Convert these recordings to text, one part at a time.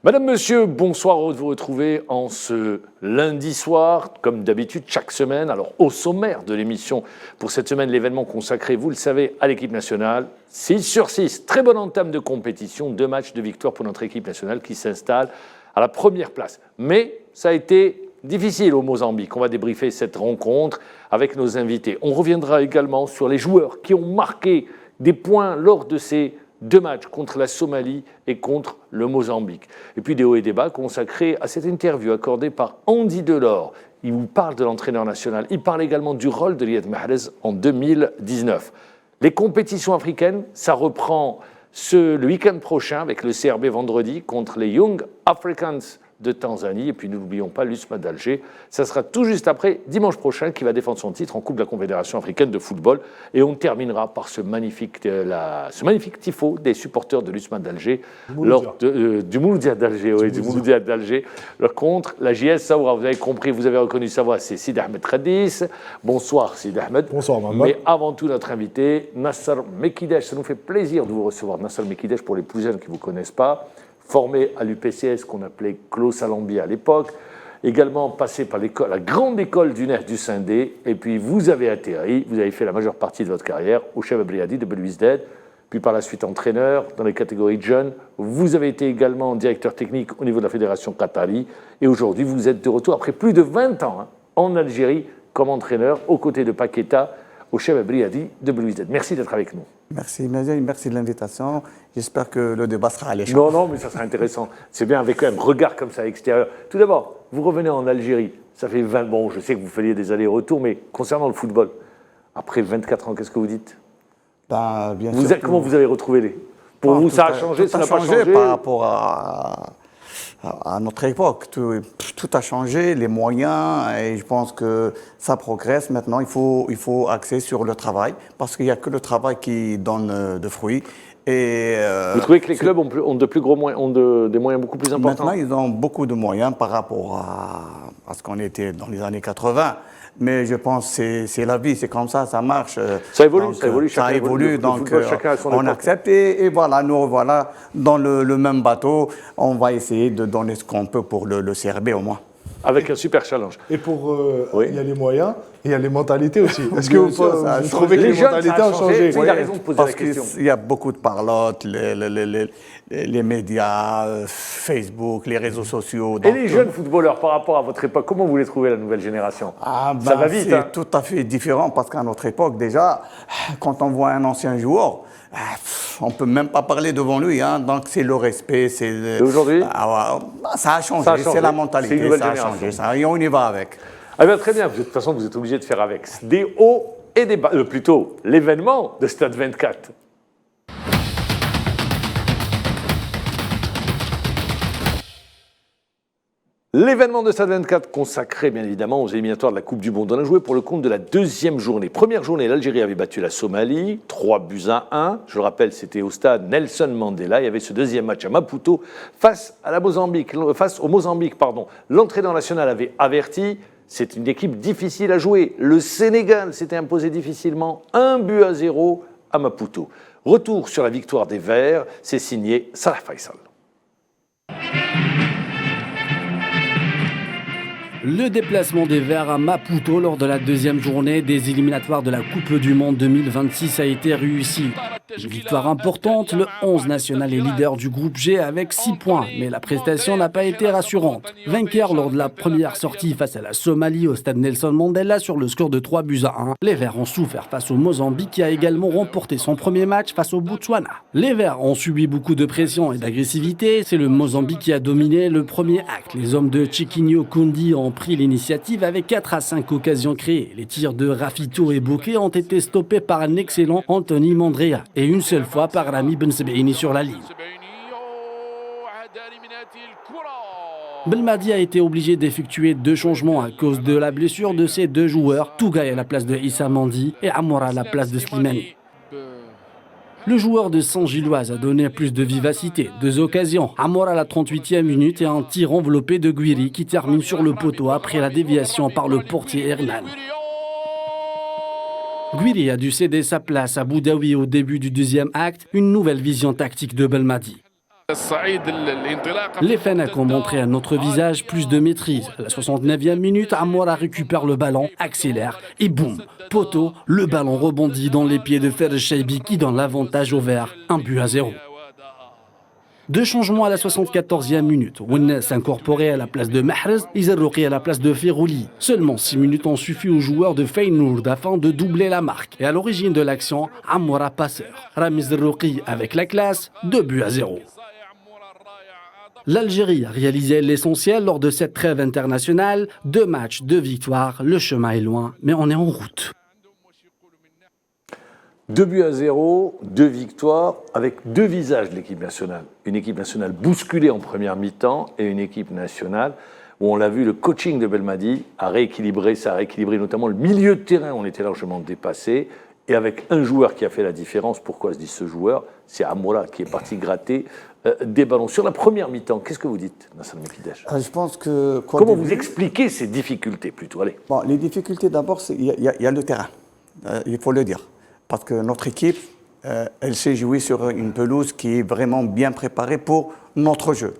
Madame, Monsieur, bonsoir, heureux de vous retrouver en ce lundi soir, comme d'habitude, chaque semaine. Alors, au sommaire de l'émission, pour cette semaine, l'événement consacré, vous le savez, à l'équipe nationale. 6/6, très bonne entame de compétition, 2 matchs de victoire pour notre équipe nationale qui s'installe à la première place. Mais ça a été difficile au Mozambique. On va débriefer cette rencontre avec nos invités. On reviendra également sur les joueurs qui ont marqué des points lors de ces 2 matchs contre la Somalie et contre le Mozambique. Et puis des hauts et des bas consacrés à cette interview accordée par Andy Delors. Il vous parle de l'entraîneur national. Il parle également du rôle de Riyad Mahrez en 2019. Les compétitions africaines, ça reprend le week-end prochain avec le CRB vendredi contre les Young Africans de Tanzanie. Et puis n'oublions pas l'USMA d'Alger. Ça sera tout juste après, dimanche prochain, qui va défendre son titre en Coupe de la Confédération africaine de football. Et on terminera par ce magnifique tifo des supporters de l'USMA d'Alger, du Mouloudia d'Alger, contre la JS Saoura. Vous avez compris, vous avez reconnu sa voix, c'est Sid Ahmed Khadis. Bonsoir Sid Ahmed. Bonsoir Maman. Mais avant tout, notre invité, Nasser Mekidesh. Ça nous fait plaisir de vous recevoir, Nasser Mekidesh, pour les plus jeunes qui ne vous connaissent pas. Formé à l'UPCS, qu'on appelait Klaus Alambi à l'époque, également passé par la grande école du nerf du Sindé, et puis vous avez atterri, vous avez fait la majeure partie de votre carrière au Cheb Briadi de Belouizdad, puis par la suite entraîneur dans les catégories de jeunes. Vous avez été également directeur technique au niveau de la fédération qatari, et aujourd'hui vous êtes de retour après plus de 20 ans en Algérie comme entraîneur aux côtés de Paqueta au Cheb Briadi de Belouizdad. Merci d'être avec nous. Merci Mazen, merci de l'invitation. J'espère que le débat sera alléchant. Non, mais ça sera intéressant. C'est bien avec un regard comme ça à l'extérieur. Tout d'abord, vous revenez en Algérie. Ça fait 20 ans. Bon, je sais que vous faisiez des allers-retours, mais concernant le football, après 24 ans, qu'est-ce que vous dites? Bien sûr. Comment vous avez retrouvé Pour vous, ça a changé, ça n'a pas changé par rapport à notre époque. Tout a changé, les moyens, et je pense que ça progresse. Maintenant, il faut axer sur le travail, parce qu'il n'y a que le travail qui donne de fruits. Vous trouvez que les clubs ont des moyens beaucoup plus importants? Maintenant, ils ont beaucoup de moyens par rapport à ce qu'on était dans les années 80. Mais je pense que c'est la vie, c'est comme ça, ça marche. Ça évolue, donc, ça évolue. Donc, on époque. accepte et voilà, nous revoilà dans le même bateau. On va essayer de donner ce qu'on peut pour le CRB au moins. Avec un super challenge. Et il y a les moyens, et il y a les mentalités aussi. Est-ce que vous trouvez que les jeunes, mentalités ont changé? Il a raison de poser la question. Parce qu'il y a beaucoup de parlotte, les médias, Facebook, les réseaux sociaux. Et les jeunes footballeurs, par rapport à votre époque, comment vous les trouvez, la nouvelle génération? Ça va vite. C'est tout à fait différent, parce qu'à notre époque, déjà, quand on voit un ancien joueur, on ne peut même pas parler devant lui, donc c'est le respect. Et aujourd'hui ça a changé, c'est la mentalité, ça a changé, et on y va avec. Ah bien, très bien, de toute façon vous êtes obligé de faire avec. Des hauts et des bas, plutôt l'événement de Stade 24. L'événement de Stade 24 consacré bien évidemment aux éliminatoires de la Coupe du Monde. On a joué pour le compte de la 2e journée. Première journée, l'Algérie avait battu la Somalie, 3-1. Je le rappelle, c'était au stade Nelson Mandela. Il y avait ce 2e match à Maputo face au Mozambique. L'entraîneur national avait averti, c'est une équipe difficile à jouer. Le Sénégal s'était imposé difficilement 1-0 à Maputo. Retour sur la victoire des Verts, c'est signé Salah Faisal. Le déplacement des Verts à Maputo lors de la 2e journée des éliminatoires de la Coupe du Monde 2026 a été réussi. Une victoire importante, le 11 national est leader du groupe G avec 6 points, mais la prestation n'a pas été rassurante. Vainqueur lors de la première sortie face à la Somalie au stade Nelson Mandela sur le score de 3-1, les Verts ont souffert face au Mozambique qui a également remporté son premier match face au Botswana. Les Verts ont subi beaucoup de pression et d'agressivité, c'est le Mozambique qui a dominé le premier acte. Les hommes de Chiquinho Kundi ont pris l'initiative avec 4 à 5 occasions créées. Les tirs de Rafito et Bouquet ont été stoppés par un excellent Anthony Mandrea et une seule fois par Rami Ben Sebaini sur la ligne. Belmadi a été obligé d'effectuer 2 changements à cause de la blessure de ses 2 joueurs, Tougaï à la place de Issa Mandi et Amoura à la place de Slimani. Le joueur de Saint-Gilloise a donné plus de vivacité. 2 occasions, Amoura à la 38e minute et un tir enveloppé de Guiri qui termine sur le poteau après la déviation par le portier Hernan. Guiri a dû céder sa place à Boudaoui au début du 2e acte, une nouvelle vision tactique de Belmadi. Les Fennecs ont montré à notre visage plus de maîtrise. À la 69e minute, Amoura récupère le ballon, accélère et boum, poteau, le ballon rebondit dans les pieds de Ferj Chaibi qui donne l'avantage au vert, 1-0. Deux changements à la 74e minute. Ounes incorporé à la place de Mahrez, Izerrouki à la place de Ferrouli. Seulement 6 minutes ont suffi aux joueurs de Feyenoord afin de doubler la marque. Et à l'origine de l'action, Amoura passeur. Rami Izerrouki avec la classe, 2-0. L'Algérie a réalisé l'essentiel lors de cette trêve internationale. 2 matchs, 2 victoires. Le chemin est loin, mais on est en route. 2-0, 2 victoires, avec 2 visages de l'équipe nationale. Une équipe nationale bousculée en première mi-temps et une équipe nationale où on l'a vu, le coaching de Belmadi a rééquilibré, ça a rééquilibré notamment le milieu de terrain, on était largement dépassé, et avec un joueur qui a fait la différence. Pourquoi se dit ce joueur? C'est Amoura qui est parti gratter des ballons. Sur la première mi-temps, qu'est-ce que vous dites, Nasser Mekidech? Je pense que... Comment vous expliquez ces difficultés plutôt? Allez. Bon, les difficultés, d'abord, il y a le terrain, il faut le dire. Parce que notre équipe, elle sait jouer sur une pelouse qui est vraiment bien préparée pour notre jeu.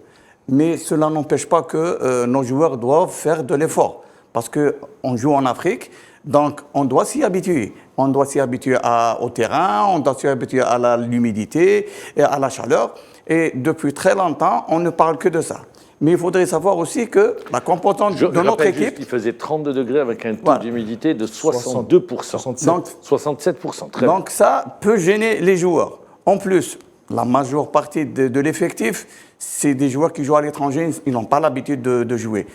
Mais cela n'empêche pas que nos joueurs doivent faire de l'effort. Parce qu'on joue en Afrique, donc on doit s'y habituer. On doit s'y habituer au terrain, on doit s'y habituer à l'humidité, et à la chaleur. Et depuis très longtemps, on ne parle que de ça. Mais il faudrait savoir aussi que la composante de notre équipe... Il faisait 32 degrés avec un taux d'humidité de 62%. Donc, 67%, très bien. Donc ça peut gêner les joueurs. En plus, la majeure partie de l'effectif, c'est des joueurs qui jouent à l'étranger, ils n'ont pas l'habitude de jouer.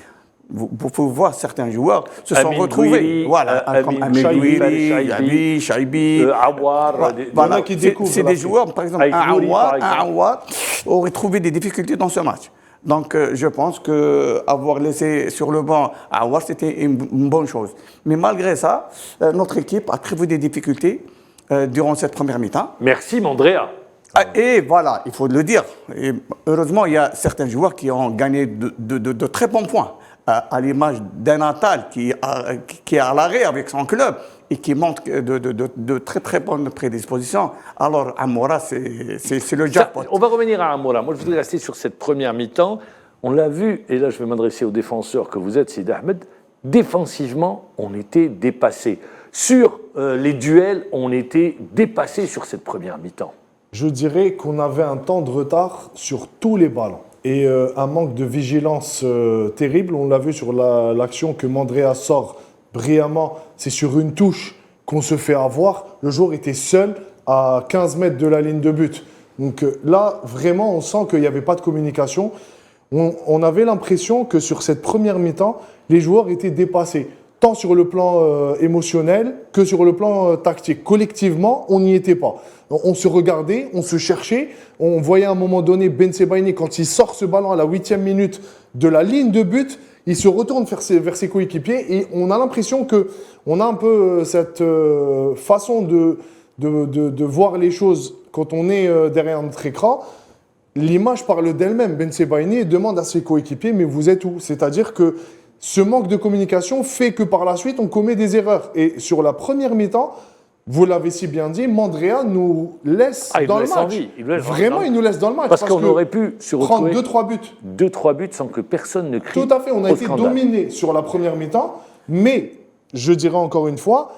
Vous pouvez voir certains joueurs se sont retrouvés. Gouiri, voilà, comme Amine Gouiri, Chaibi, Awar. Voilà, c'est des joueurs, par exemple, Awar aurait trouvé des difficultés dans ce match. Donc, je pense qu'avoir laissé sur le banc Awar, c'était une bonne chose. Mais malgré ça, notre équipe a prévu des difficultés durant cette première mi-temps. Merci, Mandrea. Et voilà, il faut le dire. Et heureusement, il y a certains joueurs qui ont gagné de très bons points. À l'image d'Enatal qui est à l'arrêt avec son club et qui montre de très très bonnes prédispositions. Alors Amoura, c'est le jackpot. On va revenir à Amoura. Moi, je voudrais rester sur cette première mi-temps. On l'a vu, et là je vais m'adresser aux défenseurs que vous êtes, Sidi Ahmed. Défensivement, on était dépassé. Sur les duels, on était dépassé sur cette première mi-temps. Je dirais qu'on avait un temps de retard sur tous les ballons. Et un manque de vigilance terrible. On l'a vu sur l'action que Mandrea sort brillamment. C'est sur une touche qu'on se fait avoir. Le joueur était seul à 15 mètres de la ligne de but. Donc là, vraiment, on sent qu'il n'y avait pas de communication. On avait l'impression que sur cette première mi-temps, les joueurs étaient dépassés. Tant sur le plan émotionnel que sur le plan tactique. Collectivement, on n'y était pas. On se regardait, on se cherchait. On voyait à un moment donné Ben Sebaini, quand il sort ce ballon à la 8e minute de la ligne de but, il se retourne vers ses coéquipiers et on a l'impression qu'on a un peu cette façon de voir les choses quand on est derrière notre écran. L'image parle d'elle-même. Ben Sebaini demande à ses coéquipiers « mais vous êtes où ?» C'est-à-dire que ce manque de communication fait que par la suite, on commet des erreurs. Et sur la première mi-temps, vous l'avez si bien dit, Mandrea nous laisse dans le match. Vraiment, il nous laisse dans le match. Parce qu'on aurait pu se prendre 2-3 buts. 2-3 buts sans que personne ne crie. Tout à fait, on a été dominé sur la première mi-temps. Mais, je dirais encore une fois,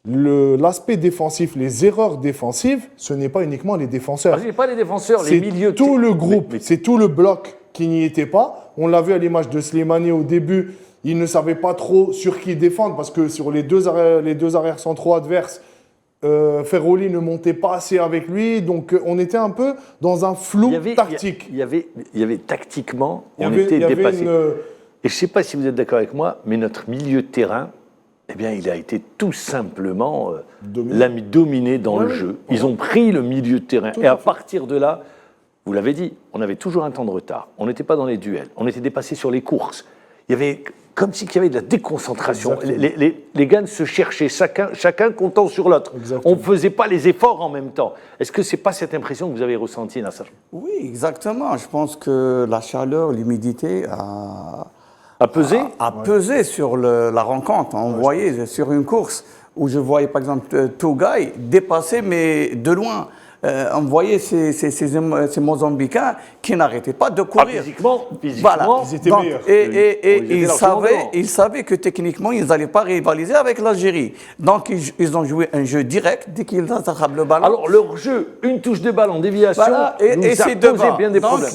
l'aspect défensif, les erreurs défensives, ce n'est pas uniquement les défenseurs. Ce n'est pas les défenseurs, les milieux. C'est tout le groupe, c'est tout le bloc qui n'y était pas. On l'a vu à l'image de Slimani au début, il ne savait pas trop sur qui défendre parce que sur les deux arrières centraux adverses, Ferroli ne montait pas assez avec lui, donc on était un peu dans un flou tactique. Il y avait tactiquement, on était dépassé. Et je ne sais pas si vous êtes d'accord avec moi, mais notre milieu de terrain, eh bien, il a été tout simplement dominé dans le jeu. Ils ont pris le milieu de terrain. Et à partir de là, vous l'avez dit, on avait toujours un temps de retard. On n'était pas dans les duels. On était dépassé sur les courses. Il y avait comme s'il y avait de la déconcentration. Les gars se cherchaient, chacun comptant sur l'autre. On ne faisait pas les efforts en même temps. Est-ce que ce n'est pas cette impression que vous avez ressentie, Nasser? Oui, exactement. Je pense que la chaleur, l'humidité a pesé a pesé sur la rencontre. On voyait sur une course où je voyais par exemple Tougaï dépasser, mais de loin. on voyait ces Mozambicains qui n'arrêtaient pas de courir. Physiquement, Voilà. Ils étaient Donc, meilleurs. Et Ils étaient largement devant. ils savaient que techniquement, ils n'allaient pas rivaliser avec l'Algérie. Donc, ils ont joué un jeu direct dès qu'ils attrapent le ballon. Alors, leur jeu, une touche de balle en déviation, Voilà, et nous c'est a deux posé bas. bien des Donc, problèmes.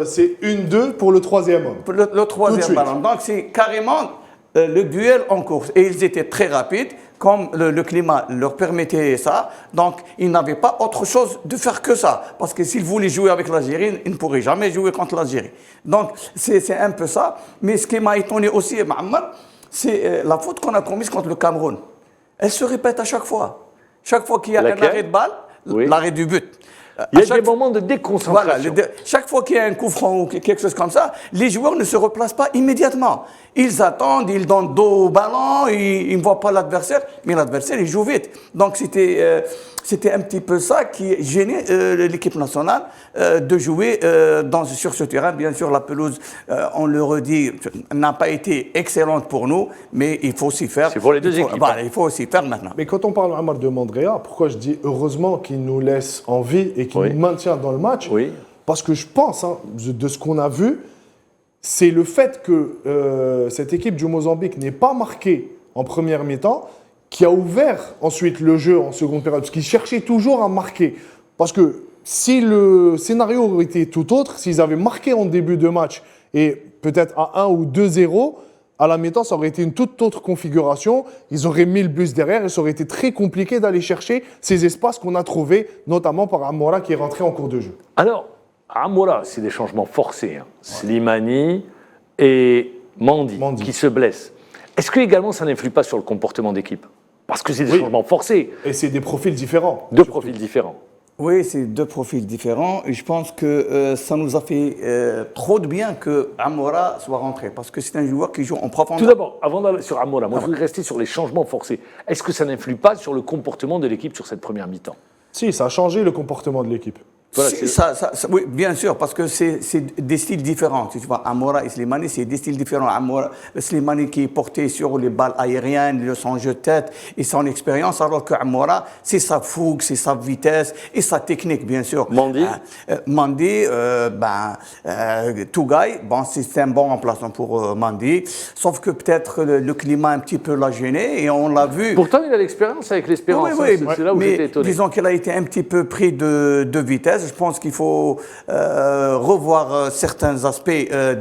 C'est 1-2 pour le troisième homme. Le Tout de troisième suite. ballon. Donc, c'est carrément le duel en course. Et ils étaient très rapides, comme le climat leur permettait ça. Donc, ils n'avaient pas autre chose de faire que ça. Parce que s'ils voulaient jouer avec l'Algérie, ils ne pourraient jamais jouer contre l'Algérie. Donc, c'est un peu ça. Mais ce qui m'a étonné aussi, Mohamed, c'est la faute qu'on a commise contre le Cameroun. Elle se répète à chaque fois. Chaque fois qu'il y a Laquelle? un arrêt de balle, Oui. l'arrêt du but. Il y À a chaque des moments de déconcentration. voilà, chaque fois qu'il y a un coup franc ou quelque chose comme ça, les joueurs ne se replacent pas immédiatement. Ils attendent, ils donnent dos au ballon, ils ne voient pas l'adversaire, mais l'adversaire, il joue vite. Donc, c'était un petit peu ça qui gênait l'équipe nationale de jouer sur ce terrain. Bien sûr, la pelouse, on le redit, n'a pas été excellente pour nous, mais il faut s'y faire. C'est pour les deux équipes. Voilà, il faut s'y faire maintenant. Mais quand on parle Amar de Mandrea, pourquoi je dis heureusement qu'il nous laisse en vie et qu'il Oui. nous maintient dans le match? Oui. Parce que je pense, de ce qu'on a vu, c'est le fait que cette équipe du Mozambique n'ait pas marqué en première mi-temps qui a ouvert ensuite le jeu en seconde période. Parce qu'ils cherchaient toujours à marquer. Parce que si le scénario aurait été tout autre, s'ils avaient marqué en début de match et peut-être à 1 ou 2-0, à la mi-temps, ça aurait été une toute autre configuration. Ils auraient mis le bus derrière et ça aurait été très compliqué d'aller chercher ces espaces qu'on a trouvés, notamment par Amora qui est rentré en cours de jeu. Alors, Amora, c'est des changements forcés. Slimani et Mandi qui se blessent. Est-ce que également ça n'influe pas sur le comportement d'équipe? Parce que c'est des changements forcés, Et c'est des profils différents. deux profils différents. Oui, c'est deux profils différents. Et je pense que ça nous a fait trop de bien que Amora soit rentré. Parce que c'est un joueur qui joue en profondeur. Tout d'abord, avant d'aller sur Amora, moi je voudrais rester sur les changements forcés. Est-ce que ça n'influe pas sur le comportement de l'équipe sur cette première mi-temps? Si, ça a changé le comportement de l'équipe. Voilà, Si, oui, bien sûr, parce que c'est des styles différents. Si tu vois, Amora et Slimani, c'est des styles différents. Amora, Slimani qui est porté sur les balles aériennes, son jeu de tête et son expérience, alors que Amora, c'est sa fougue, c'est sa vitesse et sa technique, bien sûr. Mandi Mandi, Tougaï, bon, c'est un bon remplaçant pour Mandi, sauf que peut-être le climat un petit peu l'a gêné et on l'a vu. Pourtant, il a l'expérience avec l'espérance. C'est là où mais j'étais étonné. disons qu'il a été un petit peu pris de vitesse. Je pense qu'il faut revoir certains aspects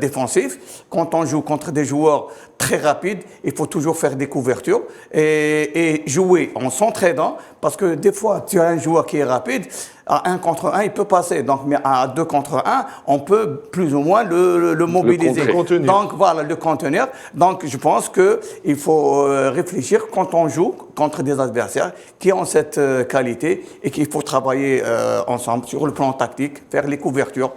défensifs. Quand on joue contre des joueurs très rapides, il faut toujours faire des couvertures et jouer en s'entraidant. Parce que des fois, tu as un joueur qui est rapide, à 1 contre 1, il peut passer. Donc, mais à 2 contre 1, on peut plus ou moins le mobiliser. Le contenir. Donc, voilà, le contenir. Donc, je pense qu'il faut réfléchir quand on joue contre des adversaires qui ont cette qualité et qu'il faut travailler ensemble sur le plan tactique, faire les couvertures,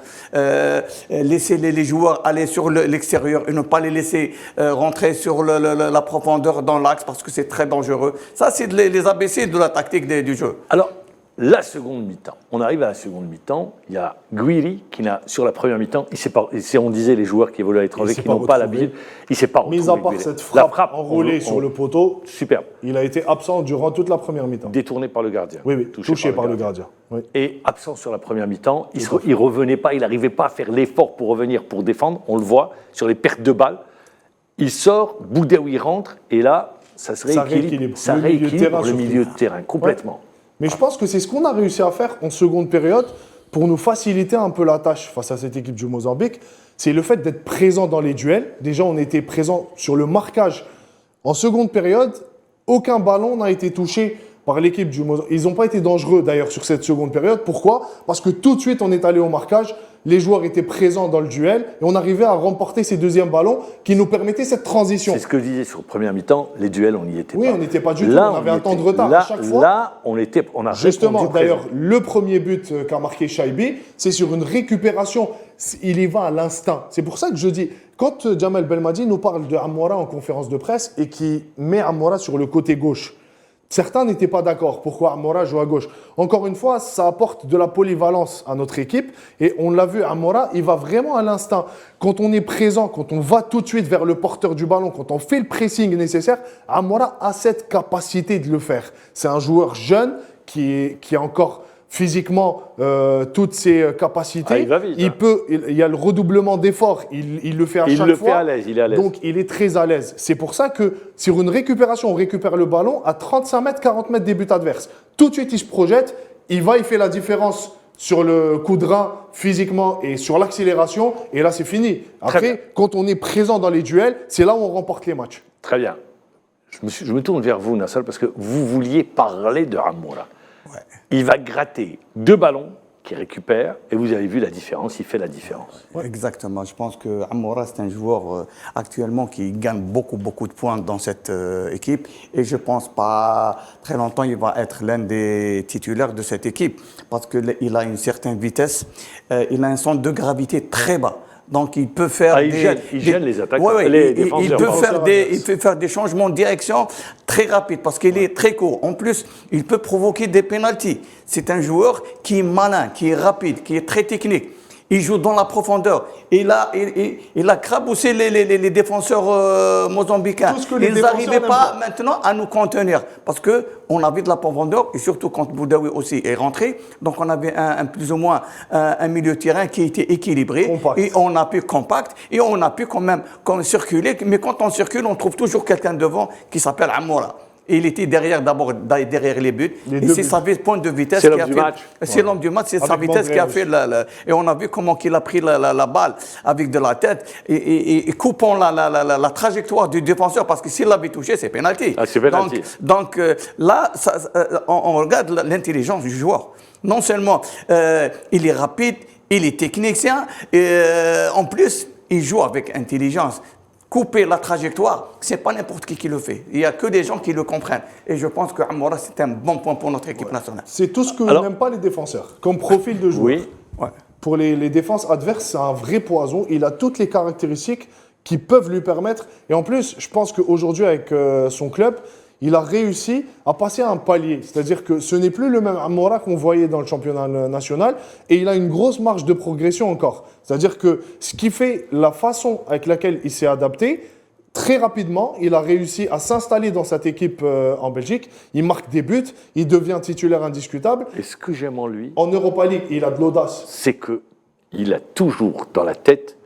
laisser les joueurs aller sur l'extérieur et ne pas les laisser rentrer sur la profondeur dans l'axe parce que c'est très dangereux. Ça, c'est les ABC de la tactique du jeu. Alors, la seconde mi-temps. On arrive à la seconde mi-temps. Il y a Guiri qui n'a, sur la première mi-temps, on disait les joueurs qui évoluent à l'étranger, qui n'ont pas l'habitude, il ne s'est pas retrouvé. Mis à part Guiri. cette La frappe enroulée sur le poteau, Superbe. il a été absent durant toute la première mi-temps. Détourné par le gardien. Oui, touché par le gardien. Oui. Et absent sur la première mi-temps, il ne revenait pas, il n'arrivait pas à faire l'effort pour revenir, pour défendre. On le voit sur les pertes de balles. Il sort, Boudaoui rentre, et là, ça se rééquilibre. Ça rééquilibre le milieu de terrain, complètement. Ouais. Mais je pense que c'est ce qu'on a réussi à faire en seconde période pour nous faciliter un peu la tâche face à cette équipe du Mozambique. C'est le fait d'être présent dans les duels. Déjà, on était présent sur le marquage. En seconde période, aucun ballon n'a été touché par l'équipe du Mozambique. Ils n'ont pas été dangereux d'ailleurs sur cette seconde période. Pourquoi? Parce que tout de suite, on est allé au marquage. Les joueurs étaient présents dans le duel et on arrivait à remporter ces deuxièmes ballons qui nous permettaient cette transition. C'est ce que je disais sur première mi-temps, les duels, on n'y était pas. Oui, on n'était pas du tout, on avait un temps de retard à chaque fois. Là, on a Justement, répondu d'ailleurs, présent. le premier but qu'a marqué Chaibi, c'est sur une récupération. Il y va à l'instinct. C'est pour ça que je dis, quand Jamel Belmadi nous parle de Amora en conférence de presse et qui met Amora sur le côté gauche, certains n'étaient pas d'accord. Pourquoi Amora joue à gauche? Encore une fois, ça apporte de la polyvalence à notre équipe. Et on l'a vu, Amora, il va vraiment à l'instinct. Quand on est présent, quand on va tout de suite vers le porteur du ballon, quand on fait le pressing nécessaire, Amora a cette capacité de le faire. C'est un joueur jeune qui est encore physiquement toutes ses capacités. Il va vite, il y a le redoublement d'efforts, il le fait à chaque fois. Il le fait à l'aise, il est à l'aise. Donc il est très à l'aise. C'est pour ça que sur une récupération, on récupère le ballon à 35 mètres, 40 mètres des buts adverses. Tout de suite, il se projette, il fait la différence sur le coup de rein physiquement et sur l'accélération, et là c'est fini. Après, quand on est présent dans les duels, c'est là où on remporte les matchs. Très bien. Je me tourne vers vous, Nassal, parce que vous vouliez parler de Amoura. Ouais. Il va gratter 2 ballons qu'il récupère, et vous avez vu la différence, il fait la différence. Ouais. Exactement. Je pense que Amoura, c'est un joueur actuellement qui gagne beaucoup de points dans cette équipe. Et je pense pas très longtemps, il va être l'un des titulaires de cette équipe. Parce qu'il a une certaine vitesse, il a un centre de gravité très bas. Donc il peut faire il gêne les attaquants, les défenseurs. Il peut faire des changements de direction très rapides parce qu'il est très court. En plus, il peut provoquer des pénaltys. C'est un joueur qui est malin, qui est rapide, qui est très technique. Il joue dans la profondeur. Il a craboussé les défenseurs mozambicains. Ils n'arrivaient pas maintenant à nous contenir parce qu'on avait de la profondeur et surtout quand Boudaoui aussi est rentré. Donc on avait plus ou moins un milieu de terrain qui était équilibré. Compact. Et on a pu compact et on a pu quand même circuler. Mais quand on circule, on trouve toujours quelqu'un devant qui s'appelle Amoura. Et il était derrière les buts. Et c'est sa point de vitesse qui a fait. C'est l'homme du match, c'est sa vitesse qui a fait. Et on a vu comment il a pris la balle avec de la tête et coupant la trajectoire du défenseur parce que s'il l'avait touché, c'est pénalty. Ah, c'est pénalty. Donc là, on regarde l'intelligence du joueur. Non seulement il est rapide, il est technicien, et en plus, il joue avec intelligence. Couper la trajectoire, c'est pas n'importe qui le fait. Il y a que des gens qui le comprennent. Et je pense que Amoura, c'est un bon point pour notre équipe nationale. C'est tout ce que n'aiment pas les défenseurs, comme profil de joueur. Oui. Ouais. Pour les défenses adverses, c'est un vrai poison. Il a toutes les caractéristiques qui peuvent lui permettre. Et en plus, je pense qu'aujourd'hui, avec son club, il a réussi à passer à un palier. C'est-à-dire que ce n'est plus le même Amoura qu'on voyait dans le championnat national et il a une grosse marge de progression encore. C'est-à-dire que ce qui fait la façon avec laquelle il s'est adapté, très rapidement, il a réussi à s'installer dans cette équipe en Belgique. Il marque des buts, il devient titulaire indiscutable. Et ce que j'aime en lui, En Europa League, il a de l'audace. c'est qu'il a toujours dans la tête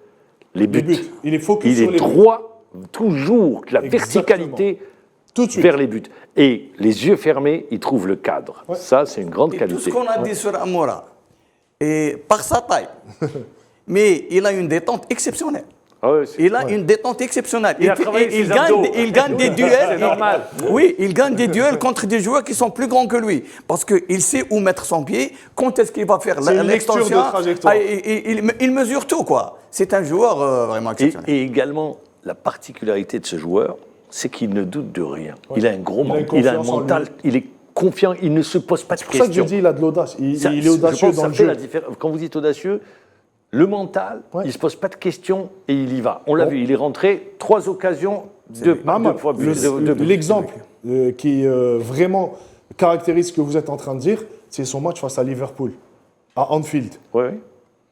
les buts. Il est focus Il sur est les buts. droit, toujours, la Exactement. verticalité Tout de suite. vers les buts. Et les yeux fermés, il trouve le cadre. Ouais. Ça, c'est une grande Et qualité. tout ce qu'on a dit sur Amoura, et par sa taille, mais il a une détente exceptionnelle. Ah ouais, Il a une détente exceptionnelle. Il a travaillé ses abdos. Il gagne des duels. C'est normal. Oui, il gagne des duels contre des joueurs qui sont plus grands que lui. Parce qu'il sait où mettre son pied, quand est-ce qu'il va faire C'est une lecture l'extension. de trajectoire. Il mesure tout, quoi. C'est un joueur vraiment exceptionnel. Et également, la particularité de ce joueur, c'est qu'il ne doute de rien. Ouais. Il a un gros Il a une mental. Il a un confiance en mental, lui. il est confiant, il ne se pose pas de C'est pour ça que je questions. dis il a de l'audace. Il Ça, est audacieux je pense que dans ça le fait jeu. la différence. Quand vous dites audacieux, le mental, Ouais. il ne se pose pas de questions et il y va. On l'a Bon. vu, il est rentré 3 occasions, deux fois but. L'exemple qui vraiment caractérise ce que vous êtes en train de dire, c'est son match face à Liverpool, à Anfield. Ouais.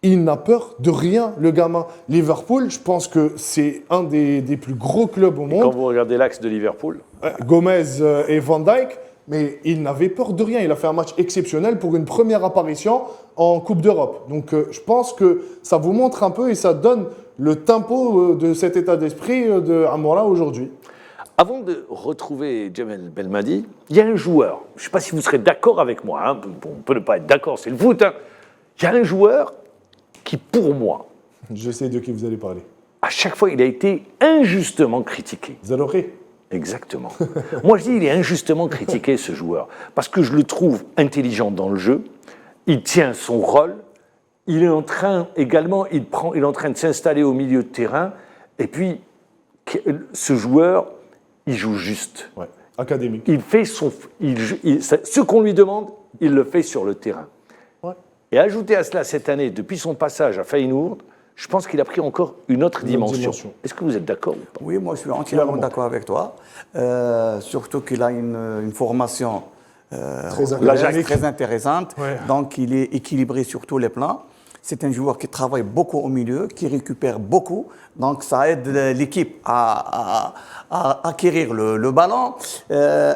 Il n'a peur de rien, le gamin. Liverpool, je pense que c'est un des plus gros clubs au Quand monde. vous regardez l'axe de Liverpool, Gomez et Van Dijk, mais il n'avait peur de rien. Il a fait un match exceptionnel pour une première apparition en Coupe d'Europe. Donc je pense que ça vous montre un peu et ça donne le tempo de cet état d'esprit de Amoura aujourd'hui. avant de retrouver Djamel Belmadi, il y a un joueur, je ne sais pas si vous serez d'accord avec moi, hein, on peut ne pas être d'accord, c'est le foot, hein. Il y a un joueur qui, pour moi, Je sais de qui vous allez parler. à chaque fois, il a été injustement critiqué. Zaloré. Exactement. Moi, je dis, il est injustement critiqué, ce joueur, parce que je le trouve intelligent dans le jeu, il tient son rôle, il est en train également, il est en train de s'installer au milieu de terrain, et puis, ce joueur, il joue juste. Ouais. Académique. Il fait ce qu'on lui demande, il le fait sur le terrain. Ouais. Et ajouter à cela cette année, depuis son passage à Feyenoord, je pense qu'il a pris encore une autre dimension. Est-ce que vous êtes d'accord ou pas ? Oui, moi je suis entièrement d'accord avec toi. Surtout qu'il a une formation très intéressante. Ouais. Donc il est équilibré sur tous les plans. C'est un joueur qui travaille beaucoup au milieu, qui récupère beaucoup. Donc ça aide l'équipe à acquérir le ballon.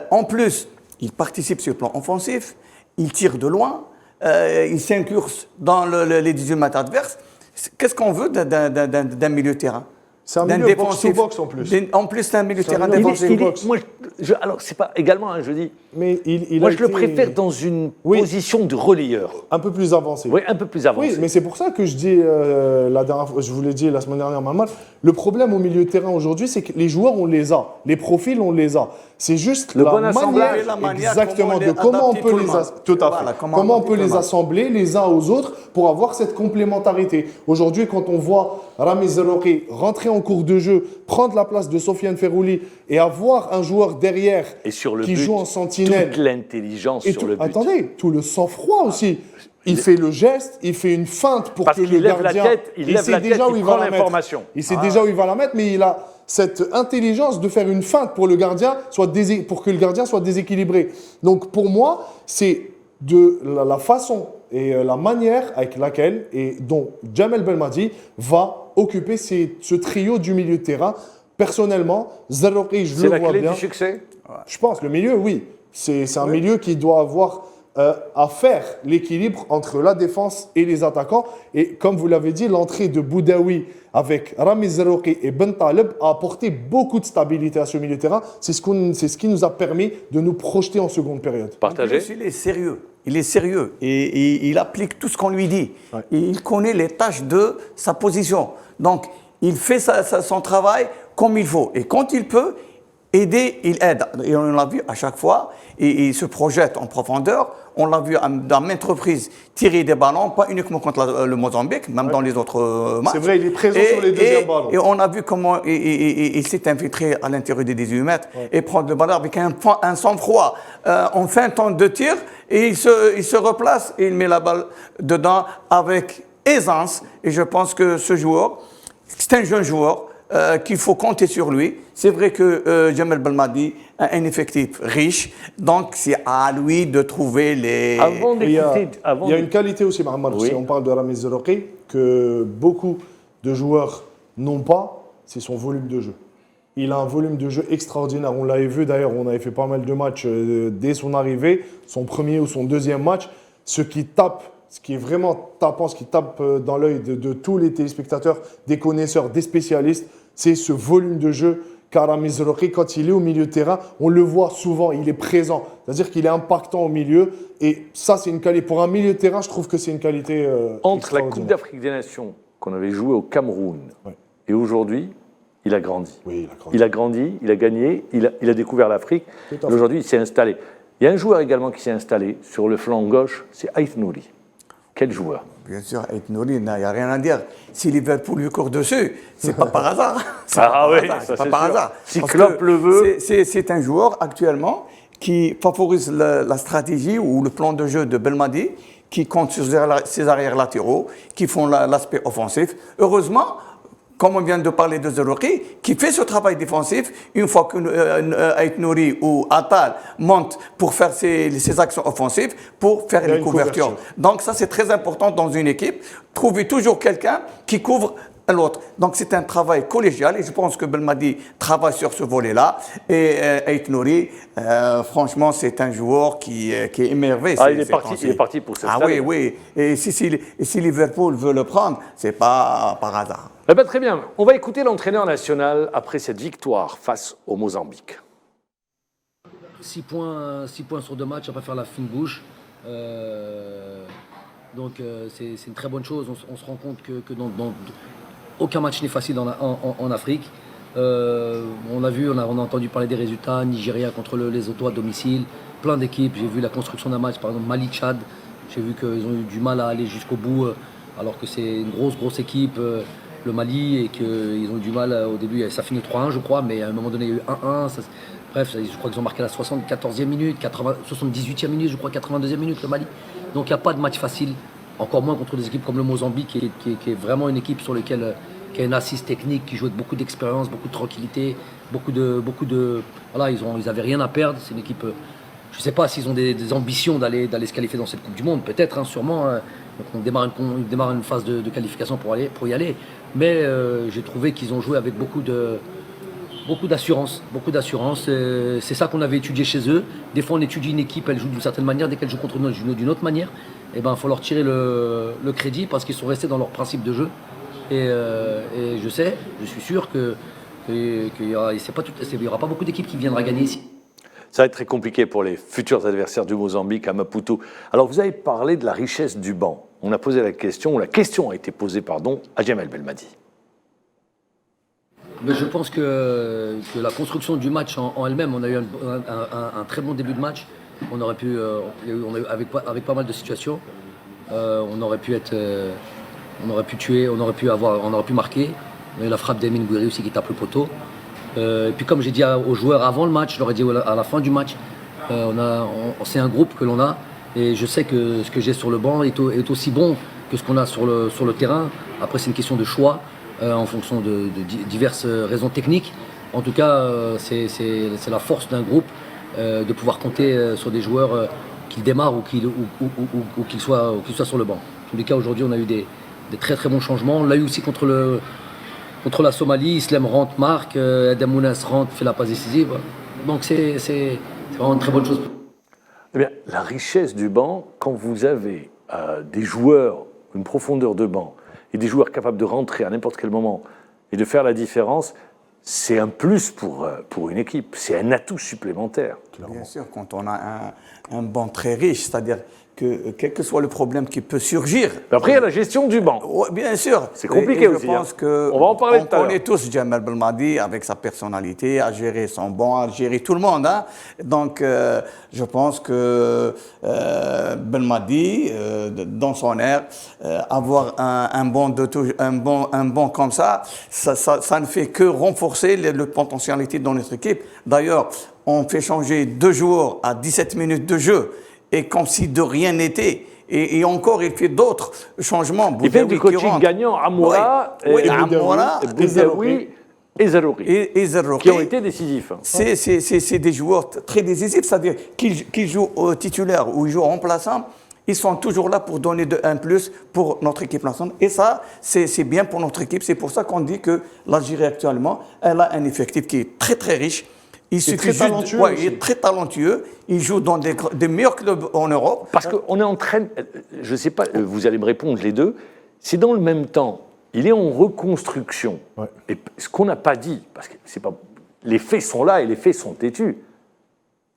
En plus, il participe sur le plan offensif. Il tire de loin. il s'incurse dans les 18 mètres adverses. Qu'est-ce qu'on veut d'un milieu de terrain? C'est un milieu box-to-box en plus. En plus, c'est un milieu de terrain milieu défensif. Moi, alors, c'est pas également, hein, je dis. Mais Moi, je le préfère dans une position de relayeur. un peu plus avancé. Oui, un peu plus avancé. Oui, mais c'est pour ça que je dis, la dernière fois, je vous l'ai dit la semaine dernière, Maman, le problème au milieu de terrain aujourd'hui, c'est que les joueurs, on les a. Les profils, on les a. C'est juste Le la bon assemblage, manière exactement, de comment comment on les peut adapter les, tout le monde. tout à fait. Voilà, comment on peut les tout le monde. assembler les uns aux autres pour avoir cette complémentarité. Aujourd'hui, quand on voit Ramiz Zerouki rentrer en cours de jeu, prendre la place de Sofiane Ferrouli et avoir un joueur derrière Et sur le qui but, joue en sentinelle. toute l'intelligence Et sur tout, le but. attendez, tout le sang-froid aussi. Il fait le geste, il fait une feinte pour Parce que qu'il le lève la gardien... tête, il lève sait la tête, déjà où il il prend va la mettre. l'information. Il sait déjà où il va la mettre, mais il a cette intelligence de faire une feinte pour le gardien, pour que le gardien soit déséquilibré. Donc pour moi, c'est de la façon et la manière avec laquelle et dont Jamel Belmadi va occuper ce trio du milieu de terrain. Personnellement, Zerouki, je C'est le la vois clé bien. du succès. Je pense, le milieu, oui. C'est un milieu qui doit avoir à faire l'équilibre entre la défense et les attaquants. Et comme vous l'avez dit, l'entrée de Boudaoui avec Ramiz Zerouki et Ben Taleb a apporté beaucoup de stabilité à ce milieu de terrain. C'est ce qui nous a permis de nous projeter en seconde période. Partagé. Il est sérieux. Il est sérieux et il applique tout ce qu'on lui dit. Ouais. Et il connaît les tâches de sa position. Donc, il fait son travail comme il faut. Et quand il peut aider, il aide. Et on l'a vu à chaque fois. Et il se projette en profondeur. On l'a vu dans maintes reprises tirer des ballons, pas uniquement contre le Mozambique, même dans les autres matchs. C'est vrai, il est présent sur les deuxièmes ballons. Et on a vu comment il s'est infiltré à l'intérieur des 18 mètres et prendre le ballon avec un sang-froid. On fait un temps de tir et il se replace et il met la balle dedans avec aisance. Et je pense que ce joueur, c'est un jeune joueur qu'il faut compter sur lui. C'est vrai que Jamel Belmadi a un effectif riche, donc c'est à lui de trouver les... Avant Et Il y a, d'écouter, il y a une qualité aussi, Mahamar, Oui. si on parle de Ramiz Zerouki, que beaucoup de joueurs n'ont pas, c'est son volume de jeu. Il a un volume de jeu extraordinaire. On l'avait vu d'ailleurs, on avait fait pas mal de matchs dès son arrivée, son premier ou son deuxième match. Ce qui est vraiment tapant, ce qui tape dans l'œil de tous les téléspectateurs, des connaisseurs, des spécialistes, c'est ce volume de jeu. Car Ramiz Zerouki, quand il est au milieu de terrain, on le voit souvent, il est présent. C'est-à-dire qu'il est impactant au milieu. Et ça, c'est une qualité. Pour un milieu de terrain, je trouve que c'est une qualité entre la Coupe extraordinaire. d'Afrique des Nations qu'on avait jouée au Cameroun et aujourd'hui, il a grandi. Oui, d'accord. Il a grandi, il a gagné, il a découvert l'Afrique. Tout à Et fait. aujourd'hui, il s'est installé. Il y a un joueur également qui s'est installé sur le flanc gauche, c'est Aït Nouri. Quel joueur? Bien sûr, Aït Nouri, il n'y a rien à dire. Si Liverpool lui court dessus, c'est pas par hasard. C'est Ah pas par oui, hasard, ça, c'est pas c'est par sûr. hasard. Si Parce Klopp que le veut. c'est un joueur actuellement qui favorise la stratégie ou le plan de jeu de Belmadi, qui compte sur ses arrières latéraux, qui font l'aspect offensif. Heureusement, comme on vient de parler de Zerouki, qui fait ce travail défensif, une fois que Aït Nouri ou Attal montent pour faire ses actions offensives, pour faire Il y a les une couvertures. couverture. Donc ça, c'est très important dans une équipe, trouver toujours quelqu'un qui couvre l'autre. Donc c'est un travail collégial et je pense que Belmadi travaille sur ce volet-là. Et Aït Nouri, franchement, c'est un joueur qui est émerveillé. Ah, il est parti pour Ah s'installer. oui, oui. Et si Liverpool veut le prendre, c'est pas par hasard. Eh ben, très bien. On va écouter l'entraîneur national après cette victoire face au Mozambique. 6 points sur 2 matchs, on va faire la fine bouche. Donc c'est une très bonne chose. On se rend compte que aucun match n'est facile en Afrique. On l'a vu, on a entendu parler des résultats. Nigeria contre les Lesotho à domicile, plein d'équipes. J'ai vu la construction d'un match, par exemple Mali-Tchad. J'ai vu qu'ils ont eu du mal à aller jusqu'au bout, alors que c'est une grosse équipe, le Mali, et qu'ils ont eu du mal au début. Ça finit 3-1, je crois, mais à un moment donné, il y a eu 1-1. Bref, je crois qu'ils ont marqué à la 74e minute, 78e minute, je crois 82e minute, le Mali. Donc il n'y a pas de match facile, encore moins contre des équipes comme le Mozambique, qui est vraiment une équipe sur laquelle qui a une assise technique, qui joue avec beaucoup d'expérience, beaucoup de tranquillité, beaucoup de voilà, ils n'avaient rien à perdre. C'est une équipe, je ne sais pas s'ils ont des ambitions d'aller se qualifier dans cette Coupe du Monde, peut-être, hein, sûrement. Donc on démarre une phase de qualification pour y aller. Mais j'ai trouvé qu'ils ont joué avec beaucoup Beaucoup d'assurance, beaucoup d'assurance. C'est ça qu'on avait étudié chez eux. Des fois, on étudie une équipe, elle joue d'une certaine manière, dès qu'elle joue contre nous, elle joue d'une autre manière. Et ben, il faut leur tirer le crédit parce qu'ils sont restés dans leur principe de jeu. Et je suis sûr qu'il n'y aura pas beaucoup d'équipes qui viendront gagner ici. Ça va être très compliqué pour les futurs adversaires du Mozambique à Maputo. Alors, vous avez parlé de la richesse du banc. On a posé la question a été posée, à Djamel Belmadi. Mais je pense que la construction du match en elle-même, on a eu un très bon début de match. On aurait pu, avec pas mal de situations, on aurait pu tuer, on aurait pu marquer. On a eu la frappe d'Emin Gouiri aussi qui tape le poteau. Et puis comme j'ai dit aux joueurs avant le match, je leur ai dit à la fin du match, c'est un groupe que l'on a et je sais que ce que j'ai sur le banc est aussi bon que ce qu'on a sur le terrain. Après c'est une question de choix en fonction de diverses raisons techniques. En tout cas c'est la force d'un groupe de pouvoir compter sur des joueurs qui démarrent ou qu'ils soient sur le banc. En tous les cas aujourd'hui on a eu des très très bons changements. On l'a eu aussi contre la Somalie, Islam rentre, marque, Adam Mounas rentre, fait la passe décisive. Donc c'est vraiment une très bonne chose. Eh bien, la richesse du banc, quand vous avez des joueurs, une profondeur de banc, et des joueurs capables de rentrer à n'importe quel moment et de faire la différence, c'est un plus pour une équipe, c'est un atout supplémentaire. Bien sûr, quand on a un banc très riche, c'est-à-dire que quel que soit le problème qui peut surgir. Mais après, il y a la gestion du banc. Bien sûr. C'est compliqué et aussi. Je pense que on va en parler tout à l'heure. On connaît tous Djamel Belmadi avec sa personnalité, à gérer son banc, à gérer tout le monde. Hein. Donc, je pense que Belmadi, dans son air, avoir un banc comme ça ne fait que renforcer la potentialité de notre équipe. D'ailleurs, on fait changer 2 joueurs à 17 minutes de jeu. Et comme si de rien n'était. Et encore, il fait d'autres changements. Il fait du coaching gagnant, Amoura, Boudaoui et Zarouri, qui ont été décisifs. C'est des joueurs très décisifs, c'est-à-dire qu'ils jouent au titulaire ou ils jouent en remplaçant, ils sont toujours là pour donner un plus pour notre équipe nationale. Et ça, c'est bien pour notre équipe. C'est pour ça qu'on dit que l'Algérie actuellement, elle a un effectif qui est très très riche. Il est très talentueux. Il joue dans des meilleurs clubs en Europe. Parce qu'on est en train, je ne sais pas, vous allez me répondre les deux, c'est dans le même temps, il est en reconstruction. Ouais. Et ce qu'on n'a pas dit, parce que c'est pas, les faits sont là et les faits sont têtus.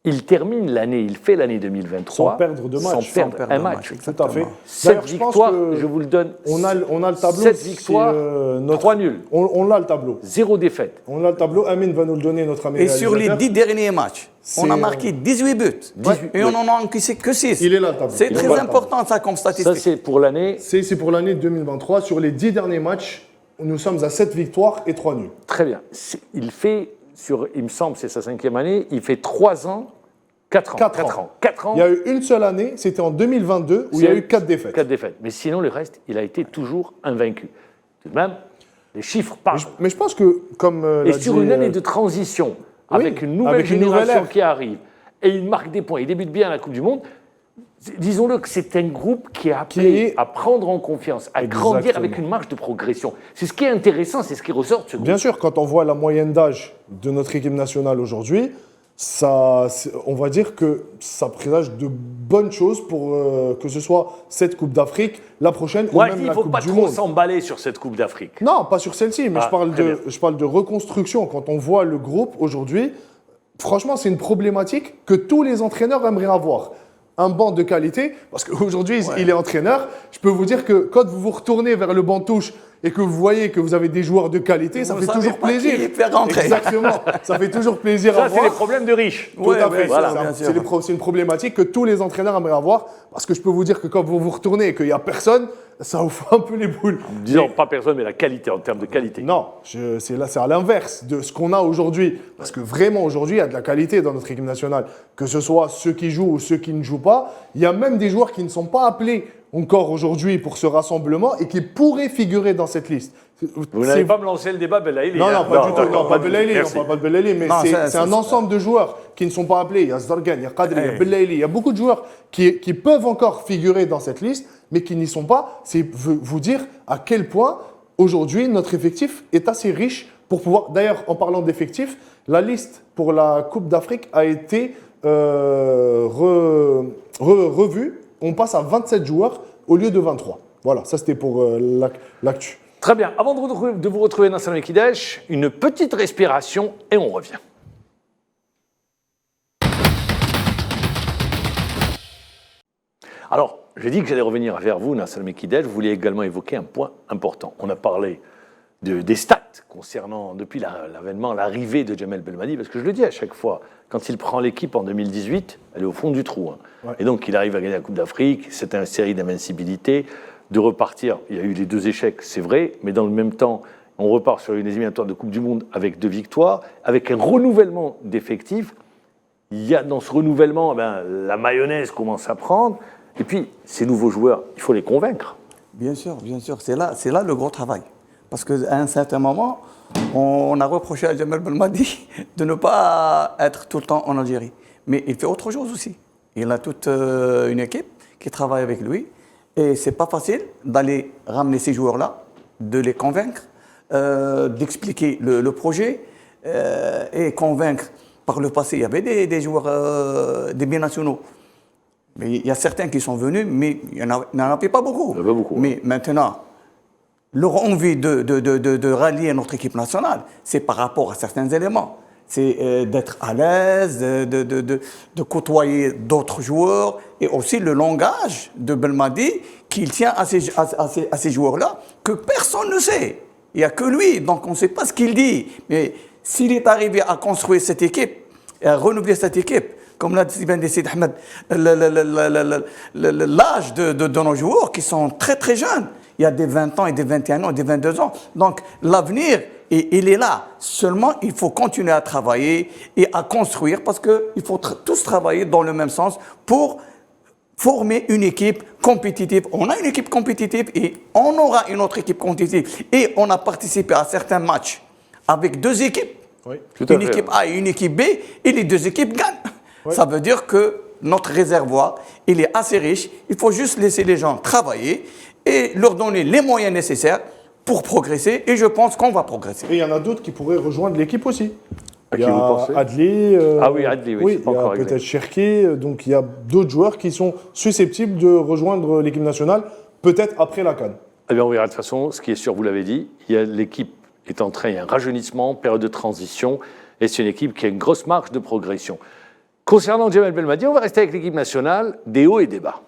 Il termine l'année, il fait l'année 2023 sans perdre de match, sans perdre un match. Tout à fait. 7 victoires, je vous le donne. On a le tableau. 7 victoires, 3 nuls. On a le tableau. 0 défaite. On a le tableau. Amine va nous le donner, notre ami. Et sur les 10 derniers matchs, on a marqué 18 buts. Et on en a encaissé que 6. Il est là le tableau. C'est très important ça comme statistique. Ça c'est pour l'année. C'est pour l'année 2023. Sur les 10 derniers matchs, nous sommes à 7 victoires et 3 nuls. Très bien. Il fait, il me semble, c'est sa 5e année, il fait 3 ans. 4 ans. Il y a eu une seule année, c'était en 2022, où il y a eu 4 défaites. 4 défaites. Mais sinon, le reste, il a été toujours invaincu. Tout de même, les chiffres parlent. Mais je pense que, comme et sur une année de transition, avec une nouvelle génération qui arrive, et il marque des points, il débute bien à la Coupe du Monde, disons-le que c'est un groupe qui a appelé à prendre en confiance, à grandir avec une marge de progression. C'est ce qui est intéressant, c'est ce qui ressort de ce groupe. Bien sûr, quand on voit la moyenne d'âge de notre équipe nationale aujourd'hui, on va dire que ça présage de bonnes choses pour que ce soit cette Coupe d'Afrique, la prochaine ou même la Coupe du Monde. Il ne faut pas trop s'emballer sur cette Coupe d'Afrique. Non, pas sur celle-ci, mais je parle de reconstruction. Quand on voit le groupe aujourd'hui, franchement, c'est une problématique que tous les entraîneurs aimeraient avoir. Un banc de qualité, parce qu'aujourd'hui, il est entraîneur. Je peux vous dire que quand vous vous retournez vers le banc touche et que vous voyez que vous avez des joueurs de qualité, ça fait toujours plaisir. Exactement, ça fait toujours plaisir à voir. Ça, c'est les problèmes de riches. Tout à fait. Voilà, c'est une problématique que tous les entraîneurs aimeraient avoir, parce que je peux vous dire que quand vous vous retournez et qu'il n'y a personne, ça vous fait un peu les boules. Disons pas personne, mais la qualité, en termes de qualité. Non, c'est à l'inverse de ce qu'on a aujourd'hui. Parce que vraiment, aujourd'hui, il y a de la qualité dans notre équipe nationale. Que ce soit ceux qui jouent ou ceux qui ne jouent pas. Il y a même des joueurs qui ne sont pas appelés encore aujourd'hui pour ce rassemblement et qui pourraient figurer dans cette liste. Vous n'allez pas me lancer le débat Belaïli. Non, pas du tout. Non, pas Belaïli. On parle pas de Belaïli, mais c'est un ensemble de joueurs qui ne sont pas appelés. Il y a Zargan, il y a Qadri, il y a Belaïli. Il y a beaucoup de joueurs qui peuvent encore figurer dans cette liste, mais qui n'y sont pas. C'est vous dire à quel point aujourd'hui, notre effectif est assez riche pour pouvoir. D'ailleurs, en parlant d'effectifs, la liste pour la Coupe d'Afrique a été revue. On passe à 27 joueurs au lieu de 23. Voilà, ça c'était pour l'actu. Très bien. Avant de vous retrouver dans Salam Kidesh, une petite respiration et on revient. Alors, j'ai dit que j'allais revenir vers vous, Nasser Mekidej. Vous vouliez également évoquer un point important. On a parlé des stats concernant, depuis l'avènement, l'arrivée de Djamel Belmadi, parce que je le dis à chaque fois, quand il prend l'équipe en 2018, elle est au fond du trou. Hein. Ouais. Et donc, il arrive à gagner la Coupe d'Afrique, c'est une série d'invincibilité, de repartir. Il y a eu les 2 échecs, c'est vrai, mais dans le même temps, on repart sur une éliminatoire de Coupe du Monde avec 2 victoires, avec un renouvellement d'effectifs. Il y a dans ce renouvellement, la mayonnaise commence à prendre. Et puis, ces nouveaux joueurs, il faut les convaincre. Bien sûr. C'est là le gros travail. Parce qu'à un certain moment, on a reproché à Djamel Belmadi de ne pas être tout le temps en Algérie. Mais il fait autre chose aussi. Il a toute une équipe qui travaille avec lui. Et ce n'est pas facile d'aller ramener ces joueurs-là, de les convaincre, d'expliquer le projet et convaincre. Par le passé, il y avait des joueurs, des binationaux. Mais il y a certains qui sont venus, mais il n'y en avait pas beaucoup. Il n'y en avait pas beaucoup. Mais maintenant, leur envie de rallier notre équipe nationale, c'est par rapport à certains éléments. C'est d'être à l'aise, de côtoyer d'autres joueurs, et aussi le langage de Belmadi qu'il tient à ces joueurs-là, que personne ne sait. Il n'y a que lui, donc on ne sait pas ce qu'il dit. Mais s'il est arrivé à construire cette équipe, et à renouveler cette équipe, comme l'a dit Ben Sid Ahmed, l'âge de nos joueurs qui sont très très jeunes. Il y a des 20 ans et des 21 ans et des 22 ans. Donc l'avenir, il est là. Seulement, il faut continuer à travailler et à construire parce qu'il faut tous travailler dans le même sens pour former une équipe compétitive. On a une équipe compétitive et on aura une autre équipe compétitive. Et on a participé à certains matchs avec 2 équipes. Oui, une équipe A et une équipe B, et les 2 équipes gagnent. Oui. Ça veut dire que notre réservoir, il est assez riche. Il faut juste laisser les gens travailler et leur donner les moyens nécessaires pour progresser. Et je pense qu'on va progresser. Et il y en a d'autres qui pourraient rejoindre l'équipe aussi. À qui vous pensez ? Adli. Ah oui, Adli, oui, c'est pas encore il y a peut-être Cherki. Donc il y a d'autres joueurs qui sont susceptibles de rejoindre l'équipe nationale, peut-être après la CAN. Eh bien, on verra de toute façon. Ce qui est sûr, vous l'avez dit, l'équipe est en train, il y a un rajeunissement, période de transition, et c'est une équipe qui a une grosse marge de progression. Concernant Djamel Belmadi, on va rester avec l'équipe nationale, des hauts et des bas.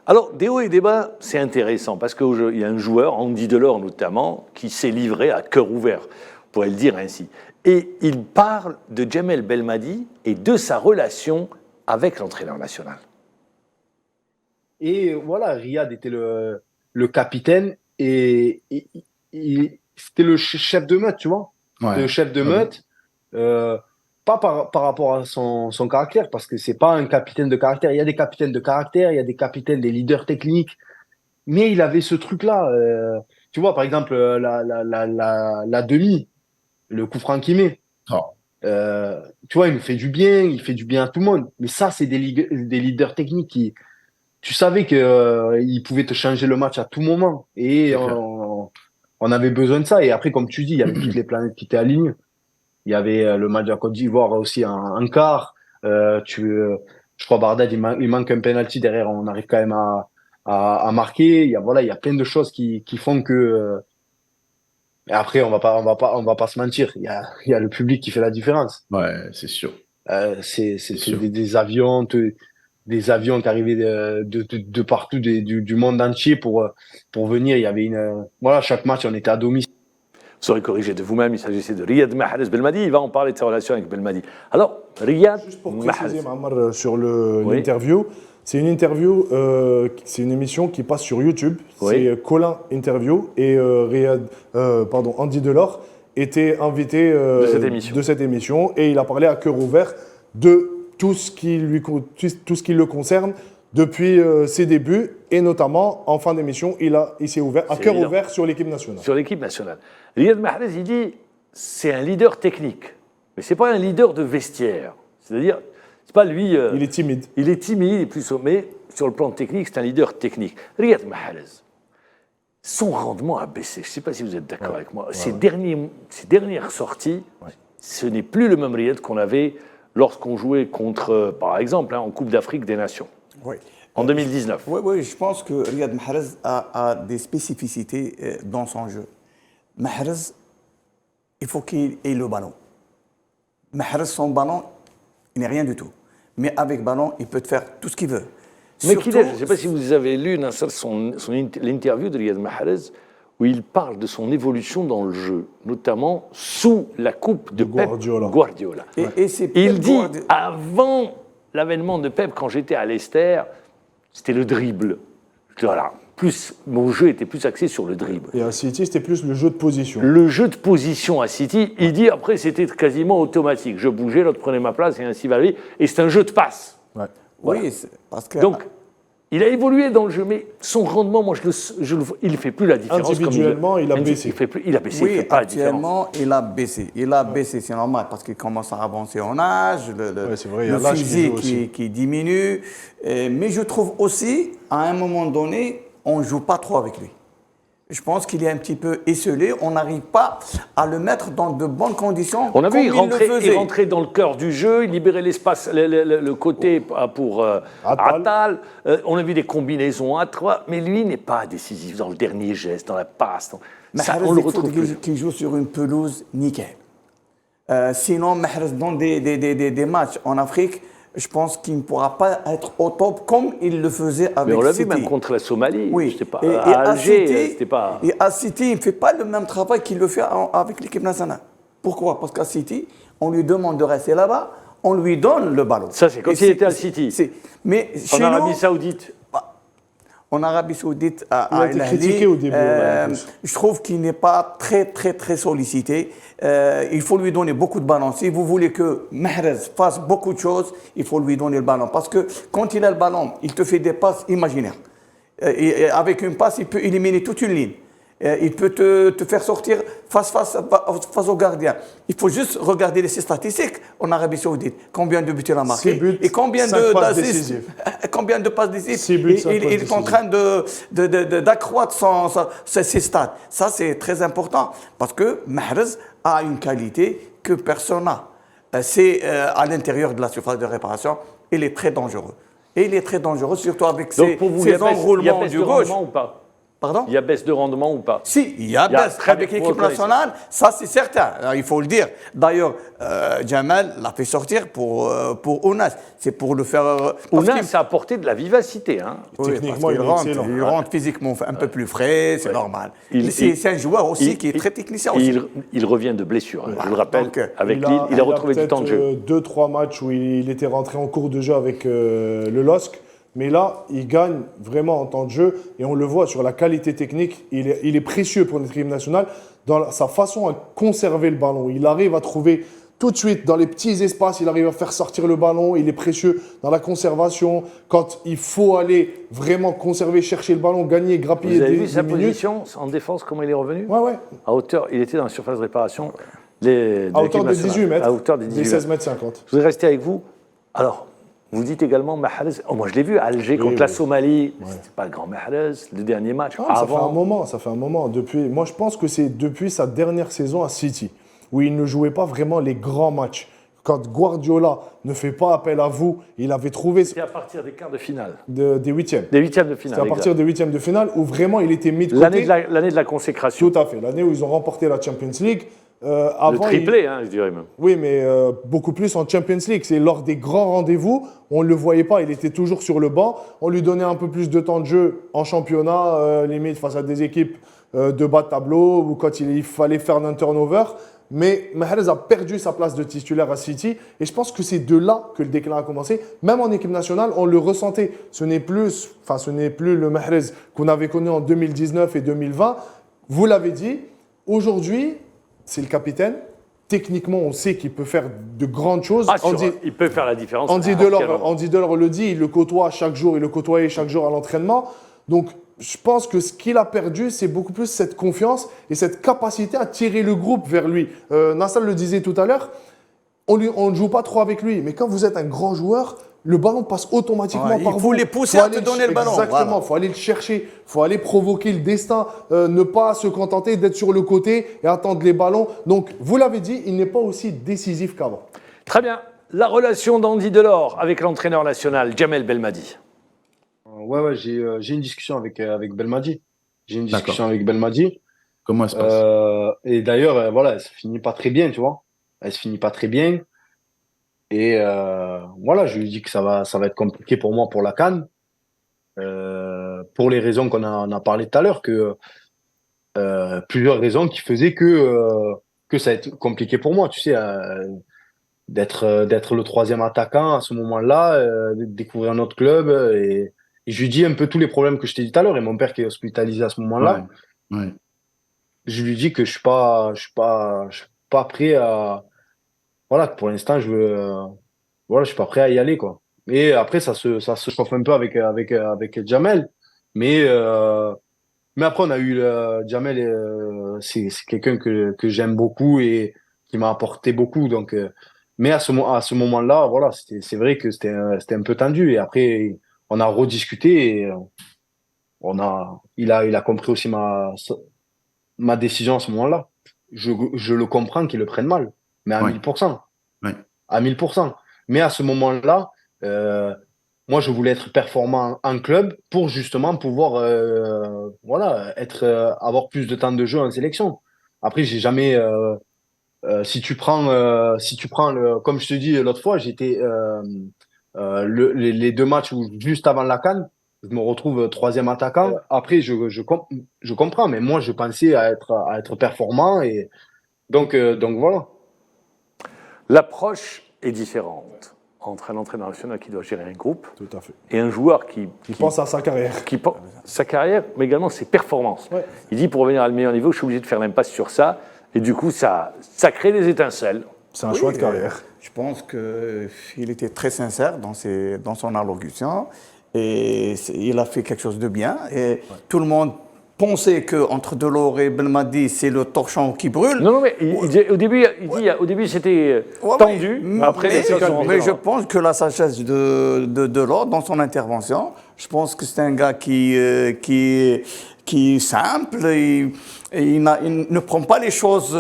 Alors, des hauts et des bas, c'est intéressant, parce qu'il y a un joueur, Andy Delors notamment, qui s'est livré à cœur ouvert, on pourrait le dire ainsi. Et il parle de Djamel Belmadi et de sa relation avec l'entraîneur national. Et voilà, Riyad était le capitaine et c'était le chef de meute, tu vois. Ouais. Le chef de meute, pas par rapport à son caractère, parce que c'est pas un capitaine de caractère. Il y a des capitaines de caractère, il y a des capitaines, des leaders techniques, mais il avait ce truc-là. Tu vois, par exemple, la demi, le coup franc qu'il met. Oh. Tu vois, il nous fait du bien, il fait du bien à tout le monde. Mais ça, c'est des leaders techniques qui... Tu savais qu'il pouvait te changer le match à tout moment. Et on avait besoin de ça. Et après, comme tu dis, il y avait toutes les planètes qui étaient alignées. Il y avait le match de la Côte d'Ivoire aussi en quart. Je crois Bardad, il manque un penalty derrière. On arrive quand même à marquer. Il y a plein de choses qui font que... Et après, on va pas se mentir. Il y a le public qui fait la différence. Ouais, c'est sûr. C'est des avions... Des avions qui arrivaient de partout du monde entier pour venir. Il y avait chaque match, on était à domicile. Vous serez corrigé de vous-même, il s'agissait de Riyad Mahrez Belmadi. Il va en parler de sa relation avec Belmadi. Alors, Riyad juste pour préciser, Mahamar, sur l'interview, c'est une interview, c'est une émission qui passe sur YouTube. Oui. C'est Colin Interview et Andy Delors était invité de cette émission et il a parlé à cœur ouvert de tout ce qui le concerne depuis ses débuts et notamment en fin d'émission, il s'est ouvert à cœur ouvert sur l'équipe nationale. Sur l'équipe nationale. Riyad Mahrez, il dit c'est un leader technique, mais c'est pas un leader de vestiaire. C'est-à-dire C'est pas lui. Il est timide. Il est timide, et plus, mais sur le plan technique, c'est un leader technique. Riyad Mahrez, son rendement a baissé. Je ne sais pas si vous êtes d'accord avec moi. Ces dernières sorties, ce n'est plus le même Riyad qu'on avait lorsqu'on jouait contre, par exemple, en Coupe d'Afrique des Nations, en 2019. Oui, je pense que Riyad Mahrez a des spécificités dans son jeu. Mahrez, il faut qu'il ait le ballon. Mahrez, son ballon, il n'est rien du tout. Mais avec ballon, il peut faire tout ce qu'il veut. Mais je ne sais pas si vous avez lu l'interview de Riyad Mahrez, où il parle de son évolution dans le jeu, notamment sous la coupe de Pep Guardiola. Il dit, avant l'avènement de Pep, quand j'étais à Leicester, c'était le dribble. Voilà. Mon jeu était plus axé sur le dribble. Et à City, c'était plus le jeu de position. Le jeu de position à City, il dit, après, c'était quasiment automatique. Je bougeais, l'autre prenait ma place, et ainsi va aller. Et c'est un jeu de passe. Ouais. Voilà. Oui, parce que... Donc, il a évolué dans le jeu, mais son rendement, moi, il ne fait plus la différence. Individuellement, il a baissé. Il a baissé, oui, il ne fait pas la différence. actuellement, il a baissé. Il a baissé, c'est normal, parce qu'il commence à avancer en âge, c'est vrai, il y a le l'âge physique qui diminue. Mais je trouve aussi, à un moment donné, on ne joue pas trop avec lui. Je pense qu'il est un petit peu esselé. On n'arrive pas à le mettre dans de bonnes conditions. On a vu, il rentrait dans le cœur du jeu, il libérait l'espace, le côté pour Attal. On a vu des combinaisons à 3, mais lui n'est pas décisif dans le dernier geste, dans la passe. On le retrouve qui joue sur une pelouse nickel. Sinon, Mahrez, dans des matchs en Afrique, je pense qu'il ne pourra pas être au top comme il le faisait avec City. Mais on l'a vu même contre la Somalie. Oui. Pas, à Alger, City, et à City, il ne fait pas le même travail qu'il le fait avec l'équipe nationale. Pourquoi? Parce qu'à City, on lui demande de rester là-bas, on lui donne le ballon. Ça, c'est quand il était à City. Mais en Arabie Saoudite. En Arabie Saoudite, il a été critiqué au début. Je trouve qu'il n'est pas très sollicité. Il faut lui donner beaucoup de ballons. Si vous voulez que Mahrez fasse beaucoup de choses, il faut lui donner le ballon. Parce que quand il a le ballon, il te fait des passes imaginaires. Et avec une passe, il peut éliminer toute une ligne. Il peut te faire sortir face au gardien. Il faut juste regarder les statistiques en Arabie Saoudite. Ces buts il a marqué et combien de passes décisives. Il est en train d'accroître ses stats. Ça, c'est très important parce que Mahrez a une qualité que personne n'a. C'est à l'intérieur de la surface de réparation. Il est très dangereux. Et il est très dangereux, surtout avec ses enroulements du gauche. Ou pas? Pardon? Il y a baisse de rendement ou pas? Si, il y a baisse avec l'équipe nationale, ça c'est certain, alors, il faut le dire. D'ailleurs, Jamal l'a fait sortir pour Ounas, c'est pour le faire... Ounas a apporté de la vivacité. Hein. Oui, techniquement, il rentre physiquement un peu plus frais, c'est normal. C'est un joueur aussi qui est très technicien aussi. Il revient de blessure, je le rappelle, avec Lille, il a retrouvé du temps de jeu. 2-3 matchs où il était rentré en cours de jeu avec le LOSC. Mais là, il gagne vraiment en temps de jeu et on le voit sur la qualité technique. Il est précieux pour notre équipe nationale dans sa façon à conserver le ballon. Il arrive à trouver tout de suite dans les petits espaces, il arrive à faire sortir le ballon. Il est précieux dans la conservation. Quand il faut aller vraiment conserver, chercher le ballon, gagner, grappiller. Vous avez vu sa position en défense, comment il est revenu? Ouais. À hauteur, il était dans la surface de réparation. À hauteur de 18 mètres. À hauteur de 18 16 mètres 50. Je voudrais rester avec vous. Alors, vous dites également Mahrez. Oh, moi, je l'ai vu à Alger contre la Somalie. Ouais. C'était pas le grand Mahrez, le dernier match. Ça fait un moment. Moi, je pense que c'est depuis sa dernière saison à City, où il ne jouait pas vraiment les grands matchs. Quand Guardiola ne fait pas appel à vous, il avait trouvé... C'est à partir des quarts de finale. Des huitièmes. Des huitièmes de finale. C'est à partir des huitièmes de finale où vraiment il était mis de côté. L'année de la consécration. Tout à fait. L'année où ils ont remporté la Champions League. Avant, le triplé, je dirais même. Oui, mais beaucoup plus en Champions League. C'est lors des grands rendez-vous, on ne le voyait pas, il était toujours sur le banc. On lui donnait un peu plus de temps de jeu en championnat, limite face à des équipes de bas de tableau, ou quand il fallait faire un turnover. Mais Mahrez a perdu sa place de titulaire à City. Et je pense que c'est de là que le déclin a commencé. Même en équipe nationale, on le ressentait. Ce n'est plus le Mahrez qu'on avait connu en 2019 et 2020. Vous l'avez dit, aujourd'hui... C'est le capitaine. Techniquement, on sait qu'il peut faire de grandes choses. Il peut faire la différence. Andy Delors le dit, il le côtoie chaque jour, il le côtoyait chaque jour à l'entraînement. Donc, je pense que ce qu'il a perdu, c'est beaucoup plus cette confiance et cette capacité à tirer le groupe vers lui. Nassal le disait tout à l'heure, on ne joue pas trop avec lui. Mais quand vous êtes un grand joueur, le ballon passe automatiquement par vous. Il faut les pousser à te donner le ballon. Exactement, il faut aller le chercher, il faut aller provoquer le destin, ne pas se contenter d'être sur le côté et attendre les ballons. Donc, vous l'avez dit, il n'est pas aussi décisif qu'avant. Très bien. La relation d'Andy Delors avec l'entraîneur national, Djamel Belmadi. Ouais, j'ai une discussion avec Belmadi. J'ai une discussion avec Belmadi. Comment elle se passe? Et d'ailleurs, voilà, elle se finit pas très bien, tu vois. Elle se finit pas très bien. Et voilà, je lui dis que ça va être compliqué pour moi pour la CAN. Pour les raisons on a parlé tout à l'heure, que plusieurs raisons qui faisaient que ça va être compliqué pour moi, tu sais, d'être le troisième attaquant à ce moment-là, de découvrir notre club. Et je lui dis un peu tous les problèmes que je t'ai dit tout à l'heure. Et mon père qui est hospitalisé à ce moment-là, Ouais. je lui dis que je suis pas prêt à, voilà, que pour l'instant voilà, je suis pas prêt à y aller, quoi. Et après ça se chauffe un peu avec Djamel, mais après on a eu Djamel, c'est quelqu'un que j'aime beaucoup et qui m'a apporté beaucoup, donc mais à ce moment-là, voilà, c'est vrai que c'était un peu tendu. Et après on a rediscuté et il a compris aussi ma décision à ce moment-là. Je le comprends qu'il le prenne mal, mais à 1000%. Ouais. À 1000%. Mais à ce moment-là, moi, je voulais être performant en club pour justement pouvoir voilà, avoir plus de temps de jeu en sélection. Après, j'ai jamais. Si tu prends comme je te dis l'autre fois, j'étais les deux matchs juste avant la CAN, je me retrouve troisième attaquant. Après, je comprends, mais moi, je pensais à être performant et donc voilà. L'approche est différente entre un entraîneur national qui doit gérer un groupe Tout à fait. et un joueur qui pense à sa carrière. Qui pense sa carrière, mais également ses performances. Ouais. Il dit, pour revenir à le meilleur niveau, je suis obligé de faire l'impasse sur ça. Et du coup, ça crée des étincelles. C'est un choix de carrière. Je pense qu'il était très sincère dans son allocution et il a fait quelque chose de bien. Et tout le monde pensait qu'entre Delors et Belmadi, c'est le torchon qui brûle. Non, mais au début, c'était tendu. Mais, Après, mais je pense que la sagesse de Delors dans son intervention, je pense que c'est un gars qui est simple, et il ne prend pas les choses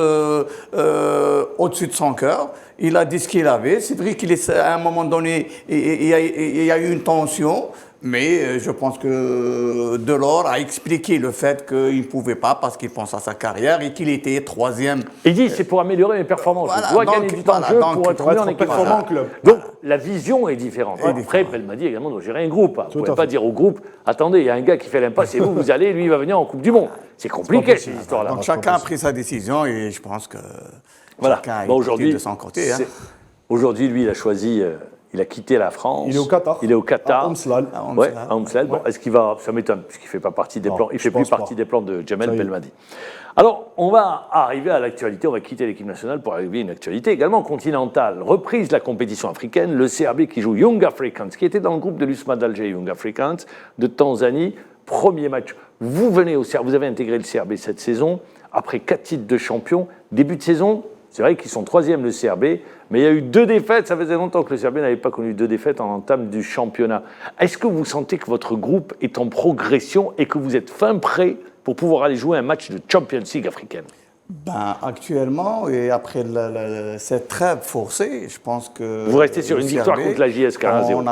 au-dessus de son cœur. Il a dit ce qu'il avait. C'est vrai qu'à un moment donné, il y a eu une tension, mais je pense que Delors a expliqué le fait qu'il ne pouvait pas parce qu'il pense à sa carrière et qu'il était troisième. Il dit c'est pour améliorer mes performances. Voilà, je dois donc, gagner du temps de jeu pour être mieux en équipe. performant club. Donc la vision est différente. Après, Belmadi également doit gérer un groupe. Vous ne pouvez pas dire au groupe attendez, il y a un gars qui fait l'impasse et vous allez, lui, il va venir en Coupe du Monde. C'est compliqué ces histoires-là. Donc chacun a pris sa décision et je pense que chacun a été de son côté. Aujourd'hui, lui, il a choisi. Il a quitté la France. Il est au Qatar. Il est au Qatar. À Omslal. Ouais, à Omslal. Bon, est-ce qu'il va... Ça m'étonne, puisqu'il ne fait pas partie des plans. Il fait plus partie des plans de Djamel Belmadi. Alors, on va arriver à l'actualité. On va quitter l'équipe nationale pour arriver à une actualité également continentale. Reprise de la compétition africaine. Le CRB qui joue Young Africans, qui était dans le groupe de l'USMA d'Alger, Young Africans, de Tanzanie. Premier match. Vous venez au CRB, vous avez intégré le CRB cette saison. Après 4 titres de champion. Début de saison, c'est vrai qu'ils sont 3e le CRB, mais il y a eu 2 défaites. Ça faisait longtemps que le CRB n'avait pas connu 2 défaites en entame du championnat. Est-ce que vous sentez que votre groupe est en progression et que vous êtes fin prêt pour pouvoir aller jouer un match de Champions League africaine? Actuellement, et après cette trêve forcée, je pense que... Vous restez sur une victoire contre la JS 1-0. On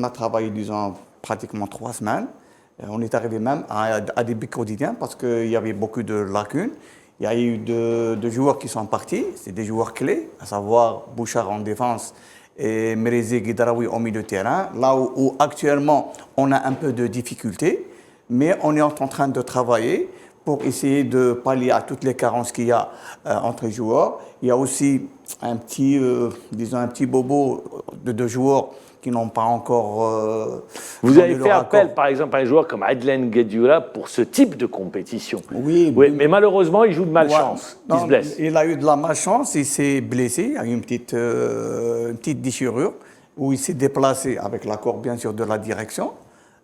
a travaillé, disons, pratiquement 3 semaines. On est arrivé même à des buts quotidiens parce qu'il y avait beaucoup de lacunes. Il y a eu 2 joueurs qui sont partis, c'est des joueurs clés, à savoir Bouchard en défense et Merezi Guidaraoui au milieu de terrain. Là où actuellement on a un peu de difficultés, mais on est en train de travailler pour essayer de pallier à toutes les carences qu'il y a entre les joueurs. Il y a aussi un petit bobo de 2 joueurs qui n'ont pas encore... Vous avez fait appel, par exemple, à un joueur comme Adlen Guedioula pour ce type de compétition. Oui, mais malheureusement, il joue de malchance. Il se blesse. Il a eu de la malchance, il s'est blessé, il a eu une petite déchirure, où il s'est déplacé avec l'accord, bien sûr, de la direction,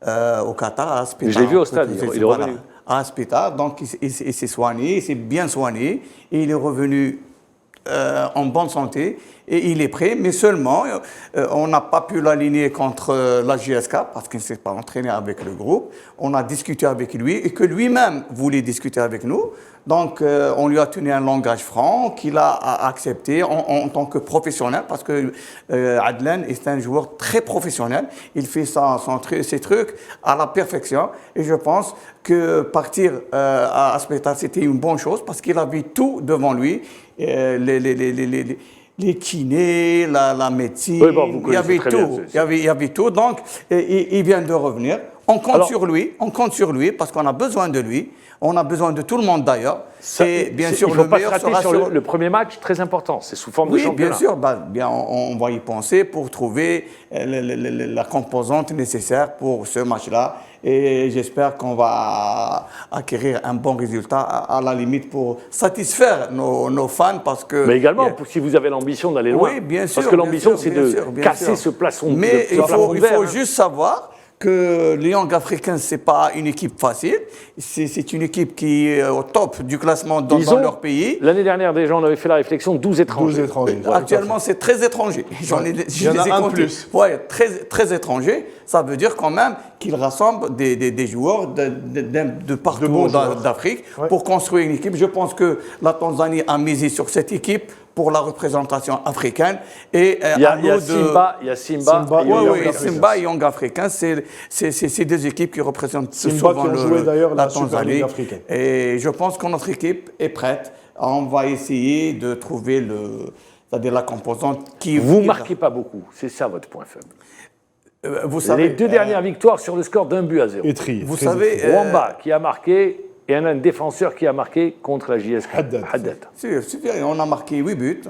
au Qatar, à Aspeta. Je l'ai vu au stade, il est revenu. À Aspeta, donc il s'est soigné, il s'est bien soigné, et il est revenu en bonne santé et il est prêt, mais seulement on n'a pas pu l'aligner contre la JSK parce qu'il ne s'est pas entraîné avec le groupe. On a discuté avec lui et que lui-même voulait discuter avec nous. Donc on lui a tenu un langage franc qu'il a accepté en tant que professionnel parce que Adlan est un joueur très professionnel. Il fait ses trucs à la perfection et je pense que partir à Spétal, c'était une bonne chose parce qu'il a vu tout devant lui. Les kinés, la médecine, oui, bon, il y avait tout. Il y avait tout. Donc, il vient de revenir. On compte sur lui parce qu'on a besoin de lui. On a besoin de tout le monde d'ailleurs. Et bien sûr, il ne faut pas se rater sur le premier match, très important. C'est sous forme de championnat. Bien sûr. On va y penser pour trouver la composante nécessaire pour ce match-là. Et j'espère qu'on va acquérir un bon résultat à la limite pour satisfaire nos fans parce que... Mais également, si vous avez l'ambition d'aller loin. Oui, bien sûr. Parce que l'ambition, c'est de casser ce plafond. Mais il faut juste savoir que les Young Africans, ce n'est pas une équipe facile. C'est une équipe qui est au top du classement dans leur pays. L'année dernière, déjà, on avait fait la réflexion, 12 étrangers. 12 étrangers. Actuellement, c'est 13 étrangers. Il y en a un plus. Oui, 13 étrangers. Ça veut dire quand même qu'ils rassemblent des joueurs de partout d'Afrique pour construire une équipe. Je pense que la Tanzanie a misé sur cette équipe pour la représentation africaine. Et il y a Simba et Young Africans, c'est deux équipes qui représentent souvent la Tanzanie. africaine. Et je pense que notre équipe est prête. On va essayer de trouver c'est-à-dire la composante qui... Vous ne marquez pas beaucoup, c'est ça votre point faible. Vous savez, les deux dernières victoires sur le score d'1-0. Vous savez... Wamba qui a marqué... Et un défenseur qui a marqué contre la JSK. Haddad. On a marqué 8 buts.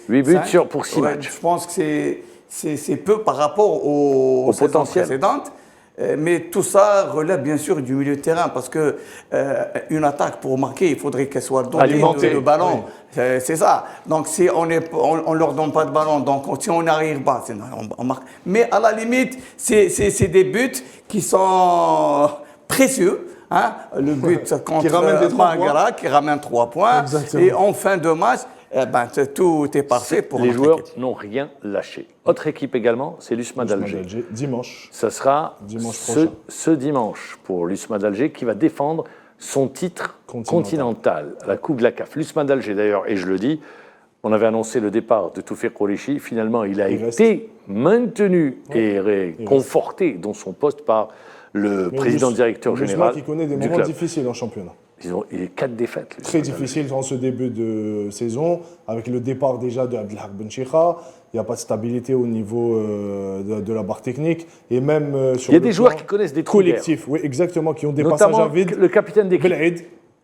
8 buts pour 6 matchs. Je pense que c'est peu par rapport aux potentiel précédentes. Mais tout ça relève bien sûr du milieu de terrain parce que une attaque pour marquer, il faudrait qu'elle soit dotée de ballon. Oui. C'est ça. Donc si on leur donne pas de ballon, donc si on n'arrive pas, on marque. Mais à la limite, c'est des buts qui sont précieux. Le but contre Mangala qui ramène 3 points. Exactement. Et en fin de match, tout est parfait pour les joueurs n'ont rien lâché. Autre équipe également, c'est l'USMA d'Alger. Dimanche. Ça sera prochain. Ce dimanche pour l'USMA d'Alger qui va défendre son titre continental à la Coupe de la CAF. L'USMA d'Alger d'ailleurs, et je le dis, on avait annoncé le départ de Toufik Koulichi. Finalement, il a été maintenu et conforté dans son poste par le président-directeur général qui connaît des moments difficiles en championnat. Ils ont 4 défaites. Très difficiles dans ce début de saison, avec le départ déjà de Abdelhak Benchikha. Il n'y a pas de stabilité au niveau de la barre technique. Et même sur il y a des joueurs qui connaissent des trous d'air. Oui, exactement, qui ont des notamment passages à vide. Le capitaine d'équipe,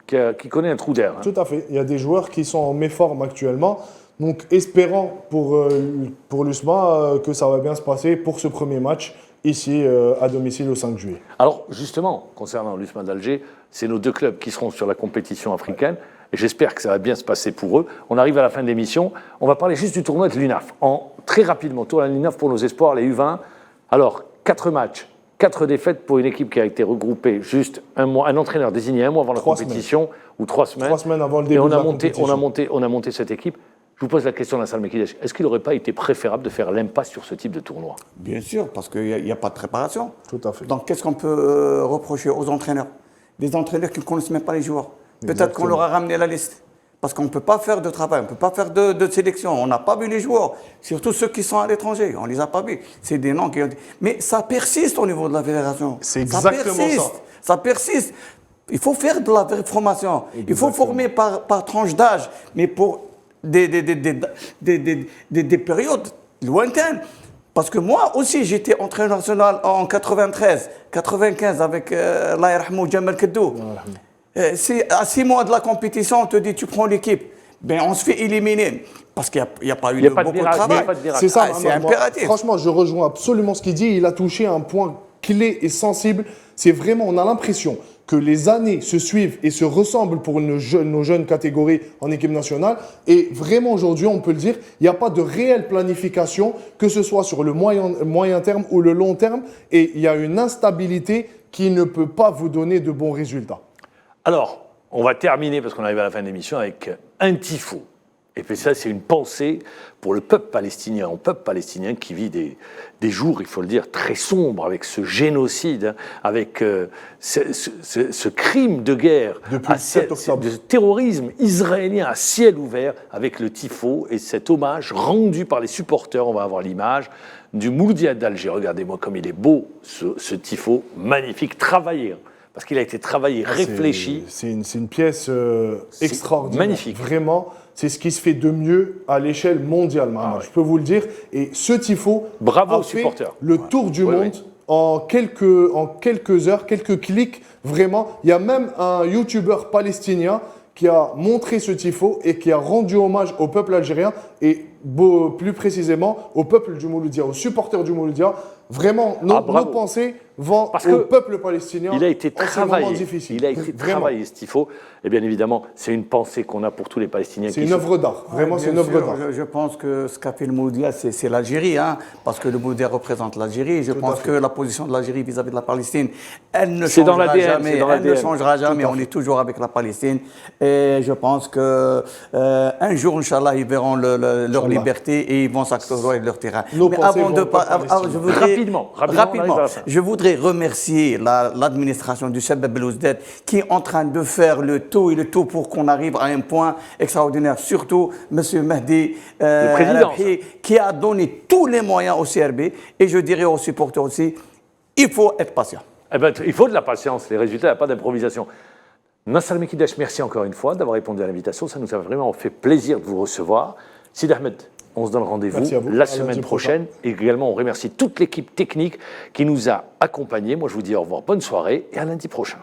qui connaît un trou d'air. Tout à fait. Il y a des joueurs qui sont en méforme actuellement. Donc, espérant pour l'USMA que ça va bien se passer pour ce premier match ici à domicile au 5 juillet. Alors justement, concernant l'USMA d'Alger, c'est nos deux clubs qui seront sur la compétition africaine et j'espère que ça va bien se passer pour eux. On arrive à la fin de l'émission. On va parler juste du tournoi de l'UNAF. Très rapidement, tournoi de l'UNAF pour nos espoirs, les U20. Alors, 4 matchs, 4 défaites pour une équipe qui a été regroupée juste un mois, un entraîneur désigné un mois avant la compétition ou 3 semaines. 3 semaines avant le début de la compétition. On a monté cette équipe. Je vous pose la question, Nassal Mekidesh. Est-ce qu'il n'aurait pas été préférable de faire l'impasse sur ce type de tournoi ? Bien sûr, parce qu'il n'y a pas de préparation. Tout à fait. Donc, qu'est-ce qu'on peut reprocher aux entraîneurs ? Des entraîneurs qui ne connaissent même pas les joueurs. Peut-être qu'on leur a ramené la liste. Parce qu'on ne peut pas faire de travail, on ne peut pas faire de sélection. On n'a pas vu les joueurs, surtout ceux qui sont à l'étranger. On ne les a pas vus. C'est des noms qui ont... Mais ça persiste au niveau de la fédération. C'est exactement ça. Ça persiste. Il faut faire de la vraie formation. Exactement. Il faut former par tranche d'âge, mais pour des périodes lointaines. Parce que moi aussi, j'étais entraîneur national en 93, 95 avec Allah yarhamou Jamal Keddou. C'est à 6 mois de la compétition, on te dit tu prends l'équipe. Ben, on se fait éliminer. Parce qu'il n'y a pas eu beaucoup de travail. C'est ça, c'est impératif. Franchement, je rejoins absolument ce qu'il dit. Il a touché un point clé et sensible. C'est vraiment, on a l'impression que les années se suivent et se ressemblent pour nos jeunes catégories en équipe nationale. Et vraiment, aujourd'hui, on peut le dire, il n'y a pas de réelle planification, que ce soit sur le moyen terme ou le long terme. Et il y a une instabilité qui ne peut pas vous donner de bons résultats. Alors, on va terminer, parce qu'on arrive à la fin de l'émission, avec un tifo. Et puis ça, c'est une pensée pour le peuple palestinien qui vit des jours, il faut le dire, très sombres avec ce génocide, hein, avec ce crime de guerre, Depuis le 7 octobre. de terrorisme israélien à ciel ouvert, avec le tifo et cet hommage rendu par les supporters, on va avoir l'image, du Mouloudia d'Alger. Regardez-moi comme il est beau, ce tifo, magnifique, travaillé. Hein. Parce qu'il a été travaillé, réfléchi. C'est une pièce extraordinaire. Magnifique. Vraiment, c'est ce qui se fait de mieux à l'échelle mondiale, Mohamed, je peux vous le dire. Et ce tifo Bravo a aux fait supporters. le tour du monde en quelques heures, quelques clics. Vraiment, il y a même un youtubeur palestinien qui a montré ce tifo et qui a rendu hommage au peuple algérien et plus précisément au peuple du Mouloudia, aux supporters du Mouloudia. Vraiment, nos pensées vont au peuple palestinien. Il a été travaillé. Il a été travaillé, ce tifo. Et bien évidemment, c'est une pensée qu'on a pour tous les Palestiniens. C'est une œuvre d'art. Vraiment, c'est une œuvre d'art. Je pense que ce qu'a fait le Mouloudia, c'est l'Algérie, hein, parce que le Mouloudia représente l'Algérie. Je pense que la position de l'Algérie vis-à-vis de la Palestine, elle ne changera jamais. Elle ne changera jamais. On est toujours avec la Palestine. Et je pense que un jour, Inch'Allah, ils verront leur liberté et ils vont s'accorder de leur terrain. Mais avant de je voudrais rapidement, je voudrais remercier l'administration du Shabab Belouizdad qui est en train de faire le tout pour qu'on arrive à un point extraordinaire. Surtout M. Mehdi Rabhi, qui a donné tous les moyens au CRB. Et je dirais aux supporters aussi, il faut être patient. Eh ben, il faut de la patience. Les résultats, il n'y a pas d'improvisation. Nasser Mekidash, merci encore une fois d'avoir répondu à l'invitation. Ça nous a vraiment fait plaisir de vous recevoir. Sid Ahmed, on se donne rendez-vous la semaine prochaine. Et également, on remercie toute l'équipe technique qui nous a accompagnés. Moi, je vous dis au revoir, bonne soirée et à lundi prochain.